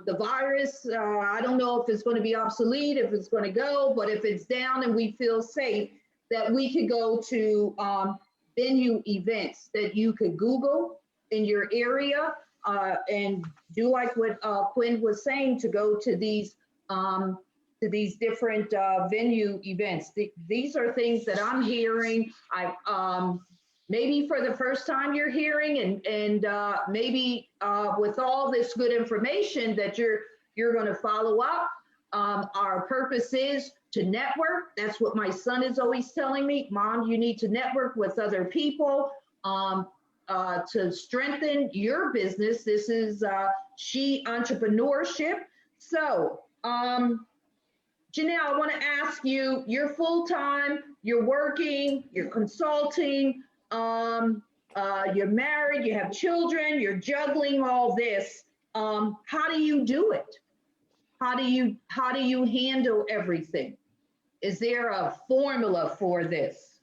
the virus. I don't know if it's going to be obsolete, if it's going to go, but if it's down and we feel safe, that we could go to venue events that you could Google in your area, and do like what Quinn was saying, to go to these different venue events. These are things that I'm hearing. Maybe for the first time you're hearing, and maybe with all this good information that you're going to follow up. Our purpose is to network. That's what my son is always telling me. Mom, you need to network with other people to strengthen your business. This is She Entrepreneurship. So, Janelle, I want to ask you, you're full-time, you're working, you're consulting, you're married, you have children, you're juggling all this. How do you do it? How do you handle everything? Is there a formula for this?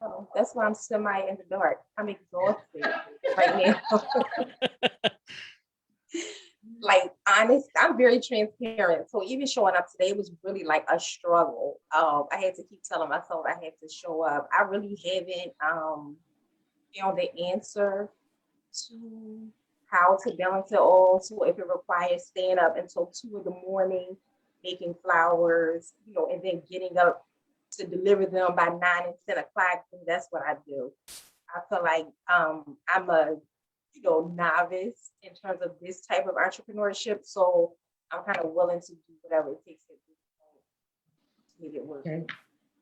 Oh, that's why I'm semi in the dark. I'm exhausted right now. Like, honest, I'm very transparent. So even showing up today was really like a struggle. I had to keep telling myself I had to show up. I really haven't found the answer to how to balance it all. So if it requires staying up until 2 a.m, making flowers, and then getting up to deliver them by 9 and 10 o'clock, then that's what I do. I feel like I'm a novice in terms of this type of entrepreneurship, so I'm kind of willing to do whatever it takes to make it work. Okay.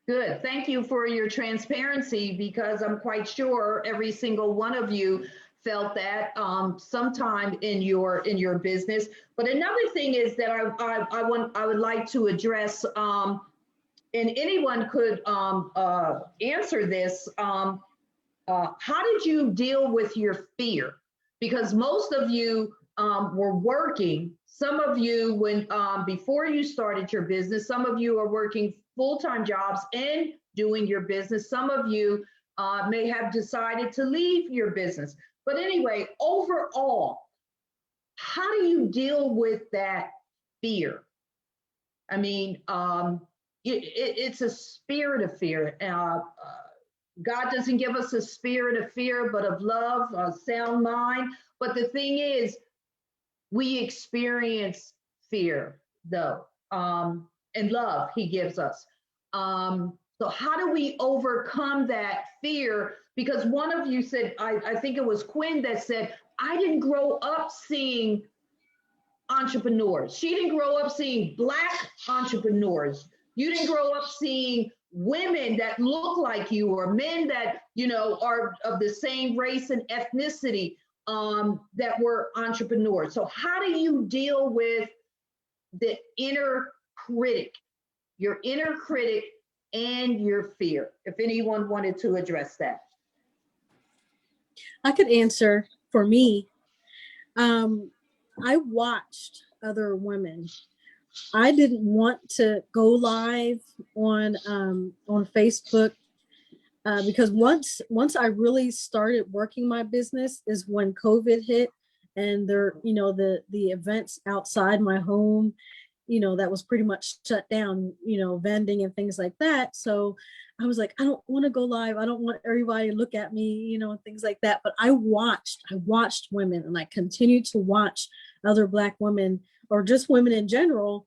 Good. Thank you for your transparency, because I'm quite sure every single one of you felt that sometime in your business. But another thing is that I would like to address, and anyone could answer this. How did you deal with your fear? Because most of you were working. Some of you, when before you started your business, some of you are working full-time jobs and doing your business. Some of you may have decided to leave your business. But anyway, overall, how do you with that fear? I mean, it's a spirit of fear. God doesn't give us a spirit of fear, but of love, a sound mind. But the thing is, we experience fear, though, and love he gives us. So how do we overcome that fear? Because one of you said, I think it was Quinn that said, I didn't grow up seeing entrepreneurs. She didn't grow up seeing Black entrepreneurs. You didn't grow up seeing women that look like you, or men that, you know, are of the same race and ethnicity, that were entrepreneurs. So how do you deal with the inner critic, your inner critic and your fear? If anyone wanted to address that. I could answer for me. I watched other women. I didn't want to go live on Facebook because once I really started working my business is when COVID hit, and there, you know, the events outside my home, you know, that was pretty much shut down, you know, vending and things like that. So I was like, I don't want to go live. I don't want everybody to look at me, you know, and things like that. But I watched women, and I continued to watch other Black women, or just women in general,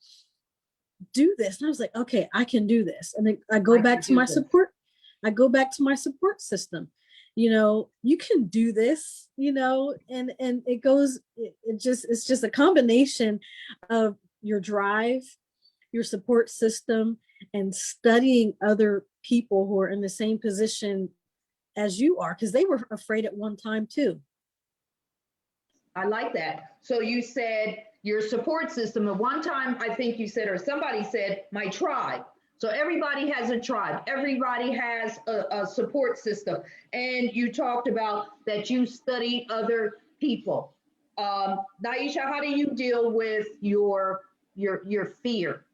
do this. And I was like, okay, I can do this. And then I go back to my support. I go back to my support system. You know, you can do this, you know, and it's just a combination of your drive, your support system, and studying other people who are in the same position as you are, because they were afraid at one time too. I like that. So you said your support system. At one time, I think you said, or somebody said, my tribe. So everybody has a tribe. Everybody has a support system. And you talked about that you study other people. Naisha, how do you deal with your fear?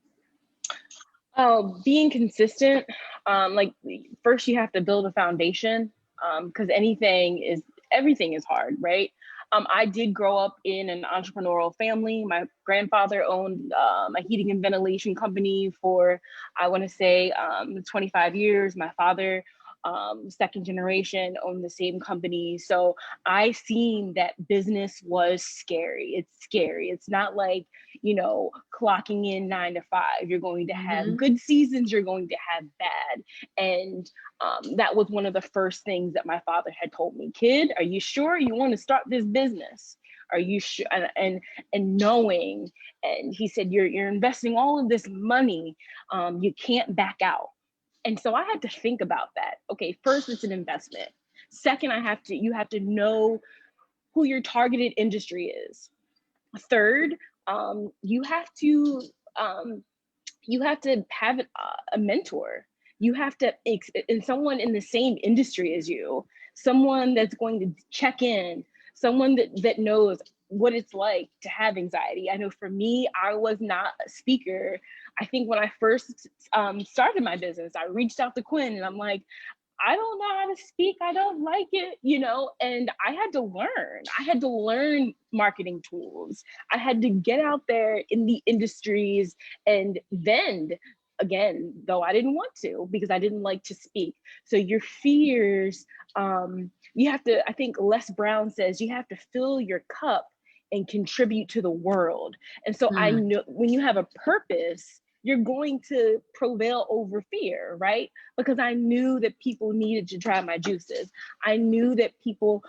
Being consistent. Like, first you have to build a foundation, because everything is hard, right? I did grow up in an entrepreneurial family. My grandfather owned a heating and ventilation company for, I want to say, 25 years. My father, second generation, owned the same company. So I seen that business was scary. It's scary. It's not like, you know, clocking in 9 to 5. You're going to have good seasons. You're going to have bad. And that was one of the first things that my father had told me. Kid, are you sure you want to start this business? Are you sure? And knowing, and he said, you're investing all of this money. You can't back out. And so I had to think about that. Okay, first, it's an investment. Second, you have to know who your targeted industry is. Third, you have to have a mentor. You have to, and someone in the same industry as you, someone that's going to check in, someone that knows what it's like to have anxiety. I know for me, I was not a speaker. I think when I first started my business, I reached out to Quinn and I'm like, I don't know how to speak. I don't like it, you know, and I had to learn marketing tools. I had to get out there in the industries and vend again, though I didn't want to, because I didn't like to speak. So your fears, you have to, I think Les Brown says, you have to fill your cup and contribute to the world. And so I know when you have a purpose, you're going to prevail over fear, right? Because I knew that people needed to try my juices. I knew that people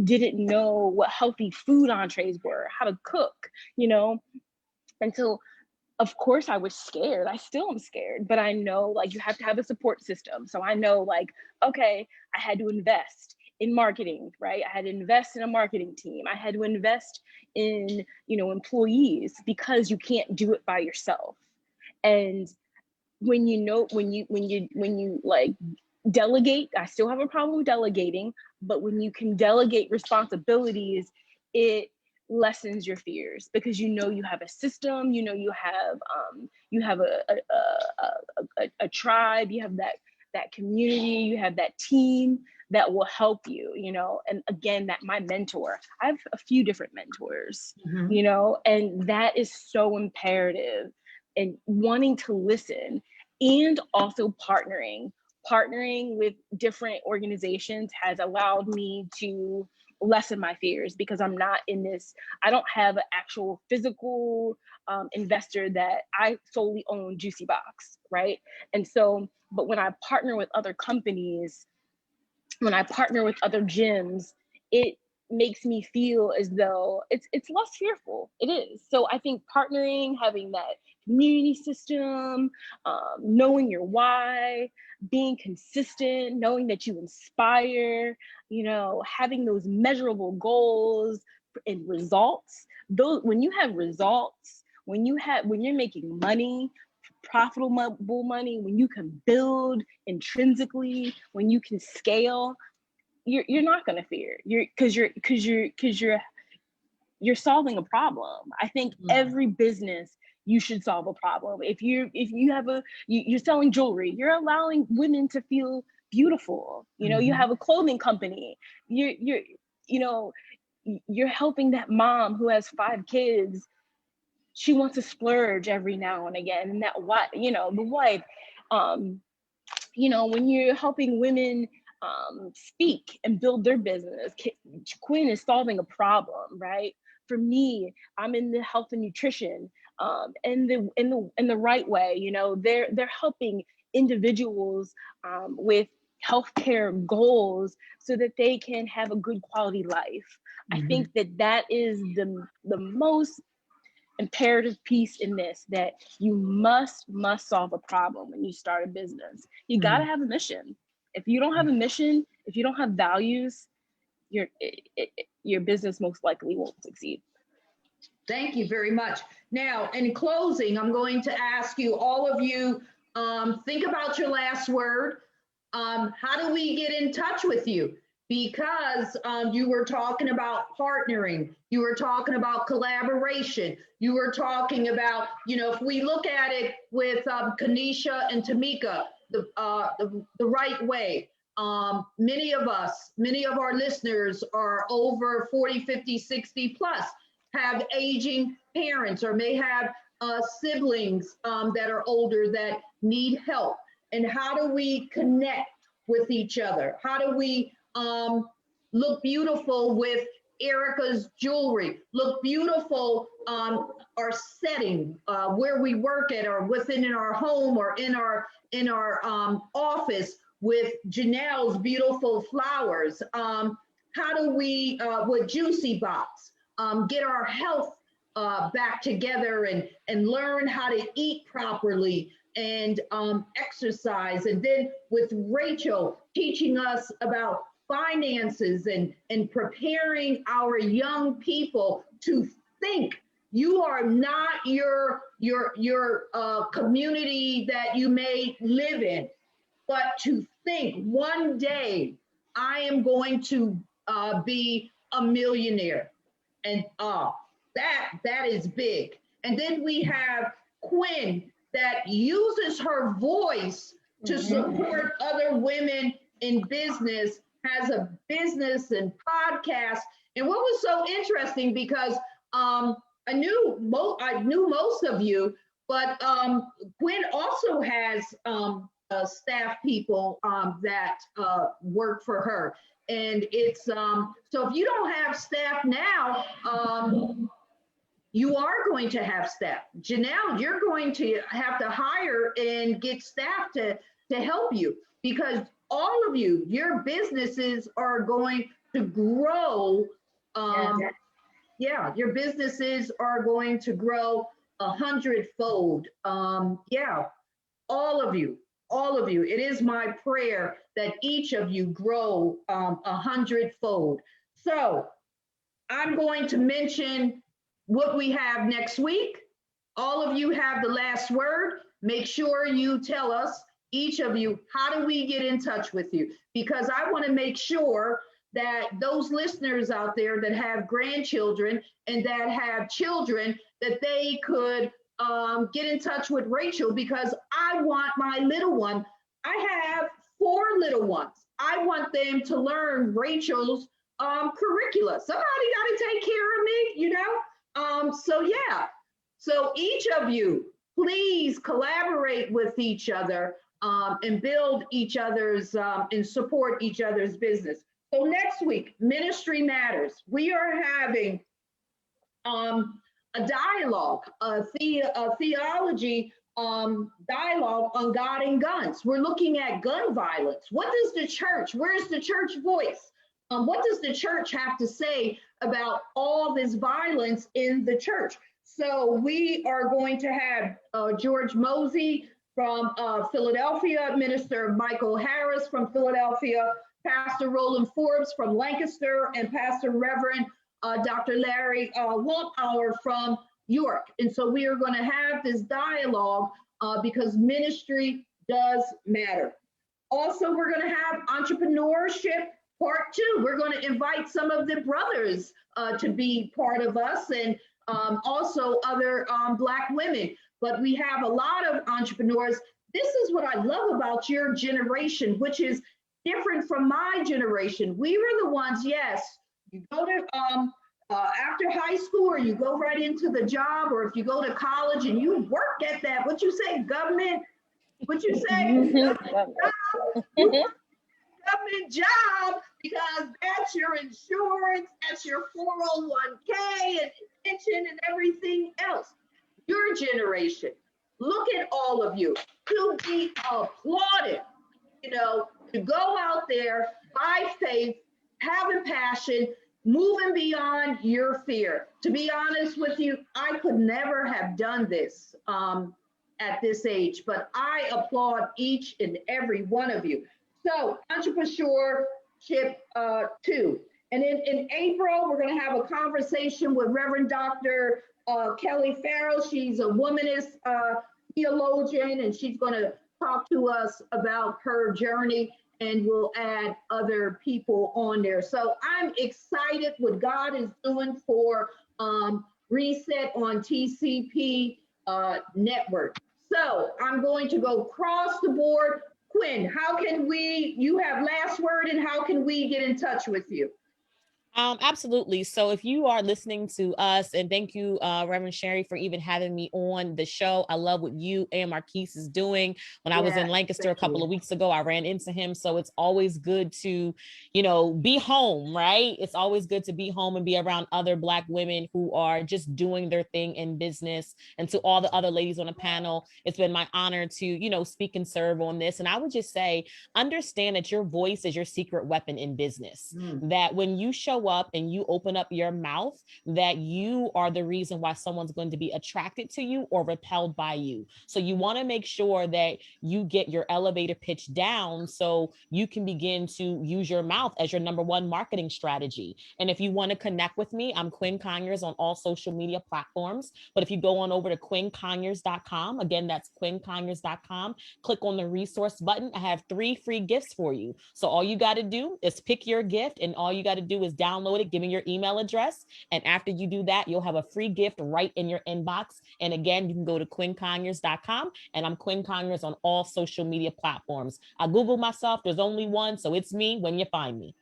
didn't know what healthy food entrees were, how to cook, you know? And so of course I was scared. I still am scared, but I know like you have to have a support system. So I know like, okay, I had to invest in marketing, right? I had to invest in a marketing team. I had to invest in, employees, because you can't do it by yourself. And when you like delegate, I still have a problem with delegating, but when you can delegate responsibilities, it lessens your fears, because you have a system, you have a tribe, you have that community, you have that team that will help you, and again, that my mentor, I have a few different mentors, and that is so imperative, and wanting to listen, and also partnering with different organizations has allowed me to lessen my fears, because I'm not in this, I don't have an actual physical investor that I solely own Juicy Box, right? And so, but when I partner with other companies, when I partner with other gyms, it makes me feel as though it's less fearful. It is. So I think partnering, having that community system, knowing your why, being consistent, knowing that you inspire, having those measurable goals and results. Those, when you have results, when you're making money, profitable money, when you can build intrinsically, when you can scale, you're not going to fear. You're solving a problem. I think every business, you should solve a problem. If you have you're selling jewelry, you're allowing women to feel beautiful. You have a clothing company, you're helping that mom who has 5 kids. She wants to splurge every now and again, and that the wife, when you're helping women speak and build their business, Quinn is solving a problem, right? For me, I'm in the health and nutrition, in the right way. They're helping individuals with healthcare goals so that they can have a good quality life. I think that is the most imperative piece in this, that you must solve a problem when you start a business. You got to have a mission. If you don't have a mission, if you don't have values, your business most likely won't succeed. Thank you very much. Now, in closing, I'm going to ask you, all of you, think about your last word. How do we get in touch with you? Because you were talking about partnering, you were talking about collaboration, you were talking about, if we look at it with Kanisha and Tamika, the right way. Many of our listeners are over 40, 50, 60 plus, have aging parents, or may have siblings that are older that need help. And how do we connect with each other? How do we look beautiful with Erica's jewelry, look beautiful our setting, where we work at, or within our home, or in our office with Janelle's beautiful flowers? How do we, with Juicy Box, get our health back together and learn how to eat properly and exercise? And then with Rachel teaching us about finances and preparing our young people to think. You are not your community that you may live in, but to think, one day I am going to be a millionaire. And that is big. And then we have Quinn that uses her voice to support other women in business, has a business and podcast. And what was so interesting, because I knew most of you, but Quinn also has staff people that work for her. And it's, so if you don't have staff now, you are going to have staff. Janelle, you're going to have to hire and get staff to help you, because all of you, your businesses are going to grow. Your businesses are going to grow 100-fold. Yeah, all of you. It is my prayer that each of you grow 100-fold. So I'm going to mention what we have next week. All of you have the last word. Make sure you tell us, each of you, how do we get in touch with you? Because I want to make sure that those listeners out there that have grandchildren and that have children, that they could get in touch with Rachel, because I want my little one. I have 4 little ones. I want them to learn Rachel's curricula. Somebody got to take care of me, you know? So yeah, so each of you, please collaborate with each other and build each other's and support each other's business. So next week, Ministry Matters. We are having a dialogue, a theology dialogue on God and guns. We're looking at gun violence. What does the church, where's the church voice? What does the church have to say about all this violence in the church? So we are going to have George Mosey from Philadelphia, Minister Michael Harris from Philadelphia, Pastor Roland Forbes from Lancaster, and Pastor Reverend Dr. Larry Walthour from York. And so we are going to have this dialogue because ministry does matter. Also, we're going to have entrepreneurship part 2. We're going to invite some of the brothers to be part of us, and also other Black women. But we have a lot of entrepreneurs. This is what I love about your generation, which is different from my generation. We were the ones, yes, you go to after high school, or you go right into the job, or if you go to college and you work at that, what you say, government, what you say, government job, because that's your insurance, that's your 401k and pension and everything else. Your generation, look at all of you, to be applauded, you know, to go out there by faith, having passion, moving beyond your fear. To be honest with you, I could never have done this at this age, but I applaud each and every one of you. So entrepreneurship 2. And in April, we're going to have a conversation with Reverend Dr. Kelly Farrell. She's a womanist theologian, and she's going to talk to us about her journey, and we'll add other people on there. So I'm excited what God is doing for Reset on TCP Network. So I'm going to go across the board. Quinn, how can you have last word, and how can we get in touch with you? Absolutely. So if you are listening to us, and thank you, Reverend Sherry, for even having me on the show. I love what you and Marquise is doing. When I was in Lancaster a couple of weeks ago, I ran into him. So it's always good to, you know, be home, right? It's always good to be home and be around other Black women who are just doing their thing in business. And to all the other ladies on the panel, it's been my honor to, you know, speak and serve on this. And I would just say, understand that your voice is your secret weapon in business, that when you show up and you open up your mouth, that you are the reason why someone's going to be attracted to you or repelled by you. So you want to make sure that you get your elevator pitch down so you can begin to use your mouth as your #1 marketing strategy. And if you want to connect with me, I'm Quinn Conyers on all social media platforms. But if you go on over to QuinnConyers.com, again, that's QuinnConyers.com, click on the resource button. I have 3 free gifts for you. So all you got to do is pick your gift, and all you got to do is download it, give me your email address. And after you do that, you'll have a free gift right in your inbox. And again, you can go to QuinnConyers.com, and I'm Quinn Conyers on all social media platforms. I Google myself, there's only one, so it's me when you find me.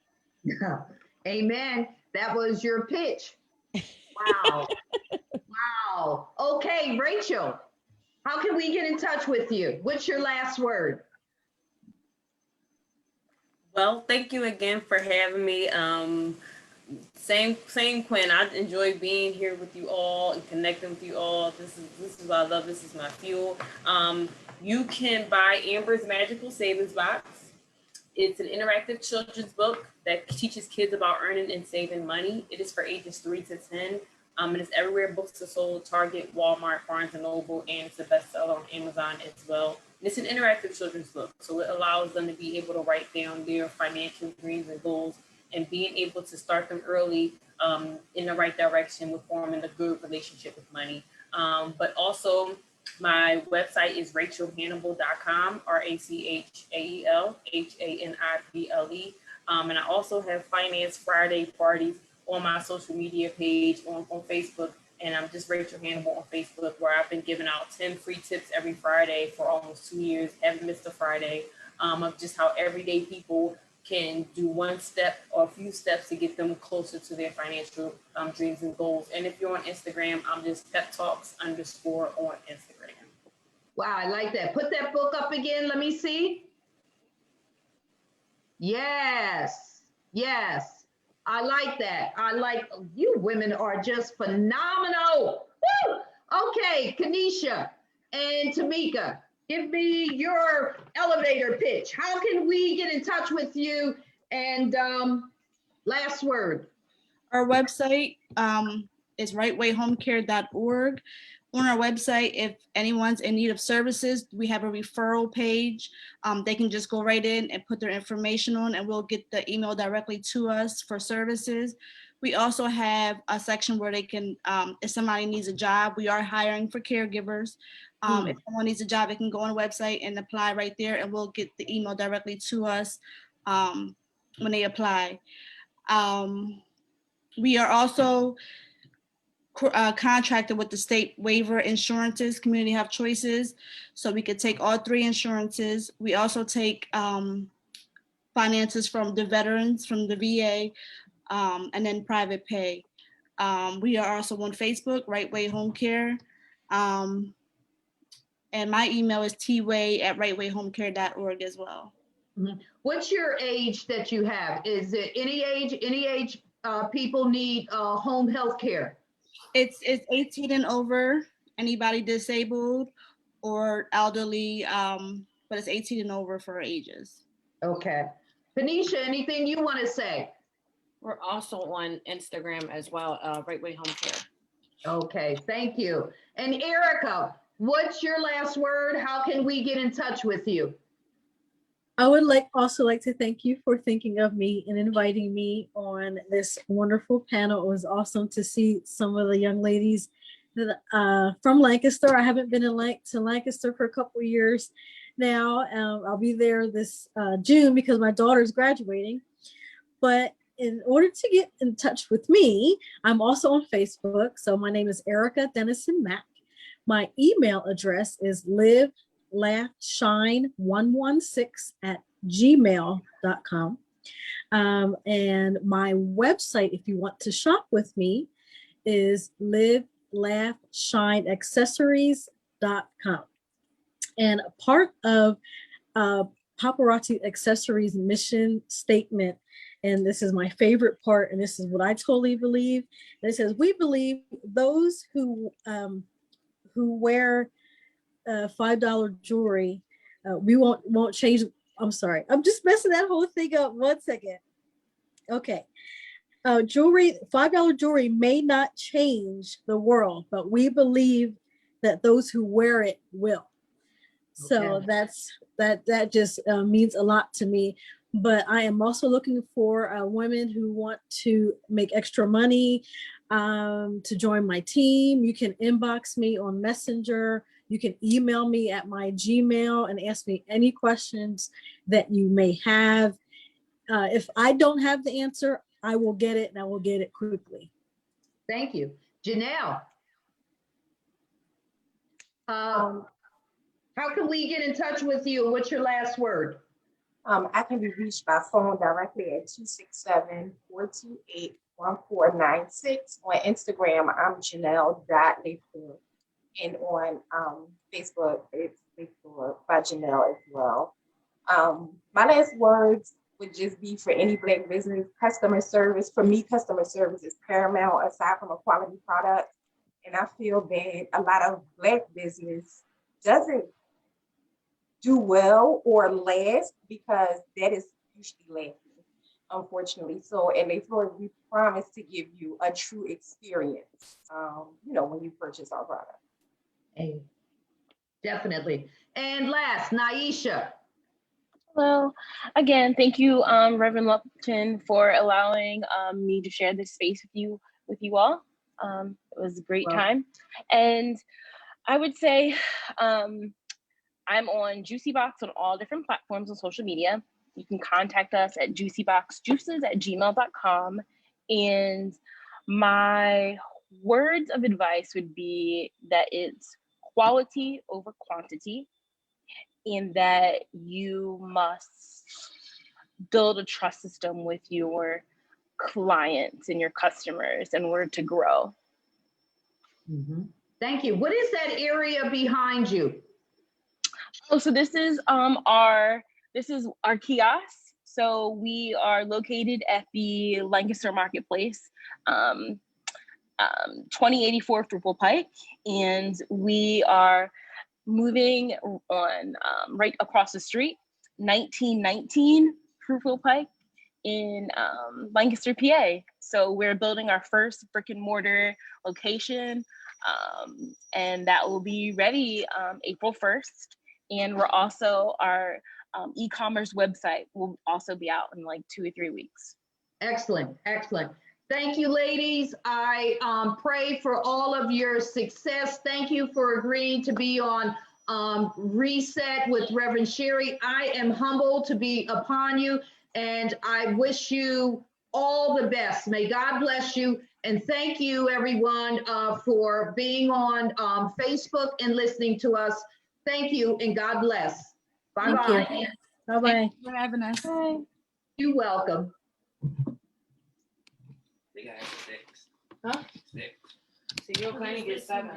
Amen. That was your pitch. Wow. Wow. Okay, Rachel, how can we get in touch with you? What's your last word? Well, thank you again for having me. Same Quinn. I enjoy being here with you all and connecting with you all. This is what I love. This is my fuel. You can buy Amber's Magical Savings Box. It's an interactive children's book that teaches kids about earning and saving money. It is for ages 3 to 10. And it's everywhere books are sold: Target, Walmart, Barnes and Noble, and it's a bestseller on Amazon as well. And it's an interactive children's book, so it allows them to be able to write down their financial dreams and goals, and being able to start them early in the right direction with forming a good relationship with money. But also, my website is rachelhannibal.com, RACHAELHANIBLE. And I also have Finance Friday parties on my social media page on Facebook. And I'm just Rachel Hannibal on Facebook, where I've been giving out 10 free tips every Friday for almost 2 years. Haven't missed a Friday, of just how everyday people can do one step or a few steps to get them closer to their financial dreams and goals. And if you're on Instagram, I'm just peptalks_ on Instagram. Wow, I like that. Put that book up again. Let me see. Yes, yes. I like that. I like, you women are just phenomenal. Woo! Okay, Kanisha and Tamika, give me your elevator pitch. How can we get in touch with you? And last word. Our website is rightwayhomecare.org. On our website, if anyone's in need of services, we have a referral page. They can just go right in and put their information on, and we'll get the email directly to us for services. We also have a section where they can, if somebody needs a job, we are hiring for caregivers. If someone needs a job, they can go on the website and apply right there, and we'll get the email directly to us when they apply. We are also contracted with the state waiver insurances, Community Health Choices, so we could take all 3 insurances. We also take finances from the veterans, from the VA, and then private pay. We are also on Facebook, Right Way Home Care. And my email is tway@rightwayhomecare.org as well. What's your age that you have? Is it any age people need home health care? It's 18 and over, anybody disabled or elderly, but it's 18 and over for ages. Okay. Tanisha, anything you want to say? We're also on Instagram as well, Right Way Home Care. Okay, thank you. And Erica, what's your last word? How can we get in touch with you? I would also like to thank you for thinking of me and inviting me on this wonderful panel. It was awesome to see some of the young ladies that, from Lancaster. I haven't been to Lancaster for a couple of years now. I'll be there this June because my daughter's graduating. But in order to get in touch with me, I'm also on Facebook. So my name is Erica Dennison Mack. My email address is livelaughshine116@gmail.com. And my website, if you want to shop with me, is livelaughshineaccessories.com. And part of Paparazzi Accessories mission statement, and this is my favorite part, and this is what I totally believe. And it says, we believe those who wear $5 jewelry, we won't change. I'm sorry, I'm just messing that whole thing up. 1 second. Okay. Jewelry, $5 jewelry may not change the world, but we believe that those who wear it will. So that just means a lot to me. But I am also looking for women who want to make extra money to join my team. You can inbox me on Messenger. You can email me at my Gmail and ask me any questions that you may have. If I don't have the answer, I will get it, and I will get it quickly. Thank you. Janelle. How can we get in touch with you? What's your last word? I can be reached by phone directly at 267-428-1496. On Instagram, I'm Janelle.Layford. And on Facebook, it's Layford by Janelle as well. My last words would just be for any Black business, customer service. For me, customer service is paramount aside from a quality product. And I feel that a lot of Black business doesn't do well or last because that is usually lacking. unfortunately. So, and they told us we promise to give you a true experience, when you purchase our product. Hey, definitely. And last, Naisha. Hello. Again, thank you, Reverend Lupton, for allowing me to share this space with you all. It was a great time. And I would say I'm on JuicyBox on all different platforms on social media. You can contact us at juicyboxjuices@gmail.com. And my words of advice would be that it's quality over quantity, and that you must build a trust system with your clients and your customers in order to grow. Thank you. What is that area behind you? Oh, so this is our kiosk. So we are located at the Lancaster Marketplace, 2084 Fruitful Pike, and we are moving on right across the street, 1919 Fruitful Pike in Lancaster, PA. So we're building our first brick and mortar location, and that will be ready April 1st. And we're also, our e-commerce website will also be out in like 2 or 3 weeks. Excellent, excellent. Thank you, ladies. I pray for all of your success. Thank you for agreeing to be on Reset with Reverend Sherry. I am humbled to be upon you, and I wish you all the best. May God bless you. And thank you, everyone, for being on Facebook and listening to us. Thank you, and God bless. Bye-bye. Bye-bye. Thank you for having us. Bye. You're welcome. Huh? 6. So you're planning to get 7.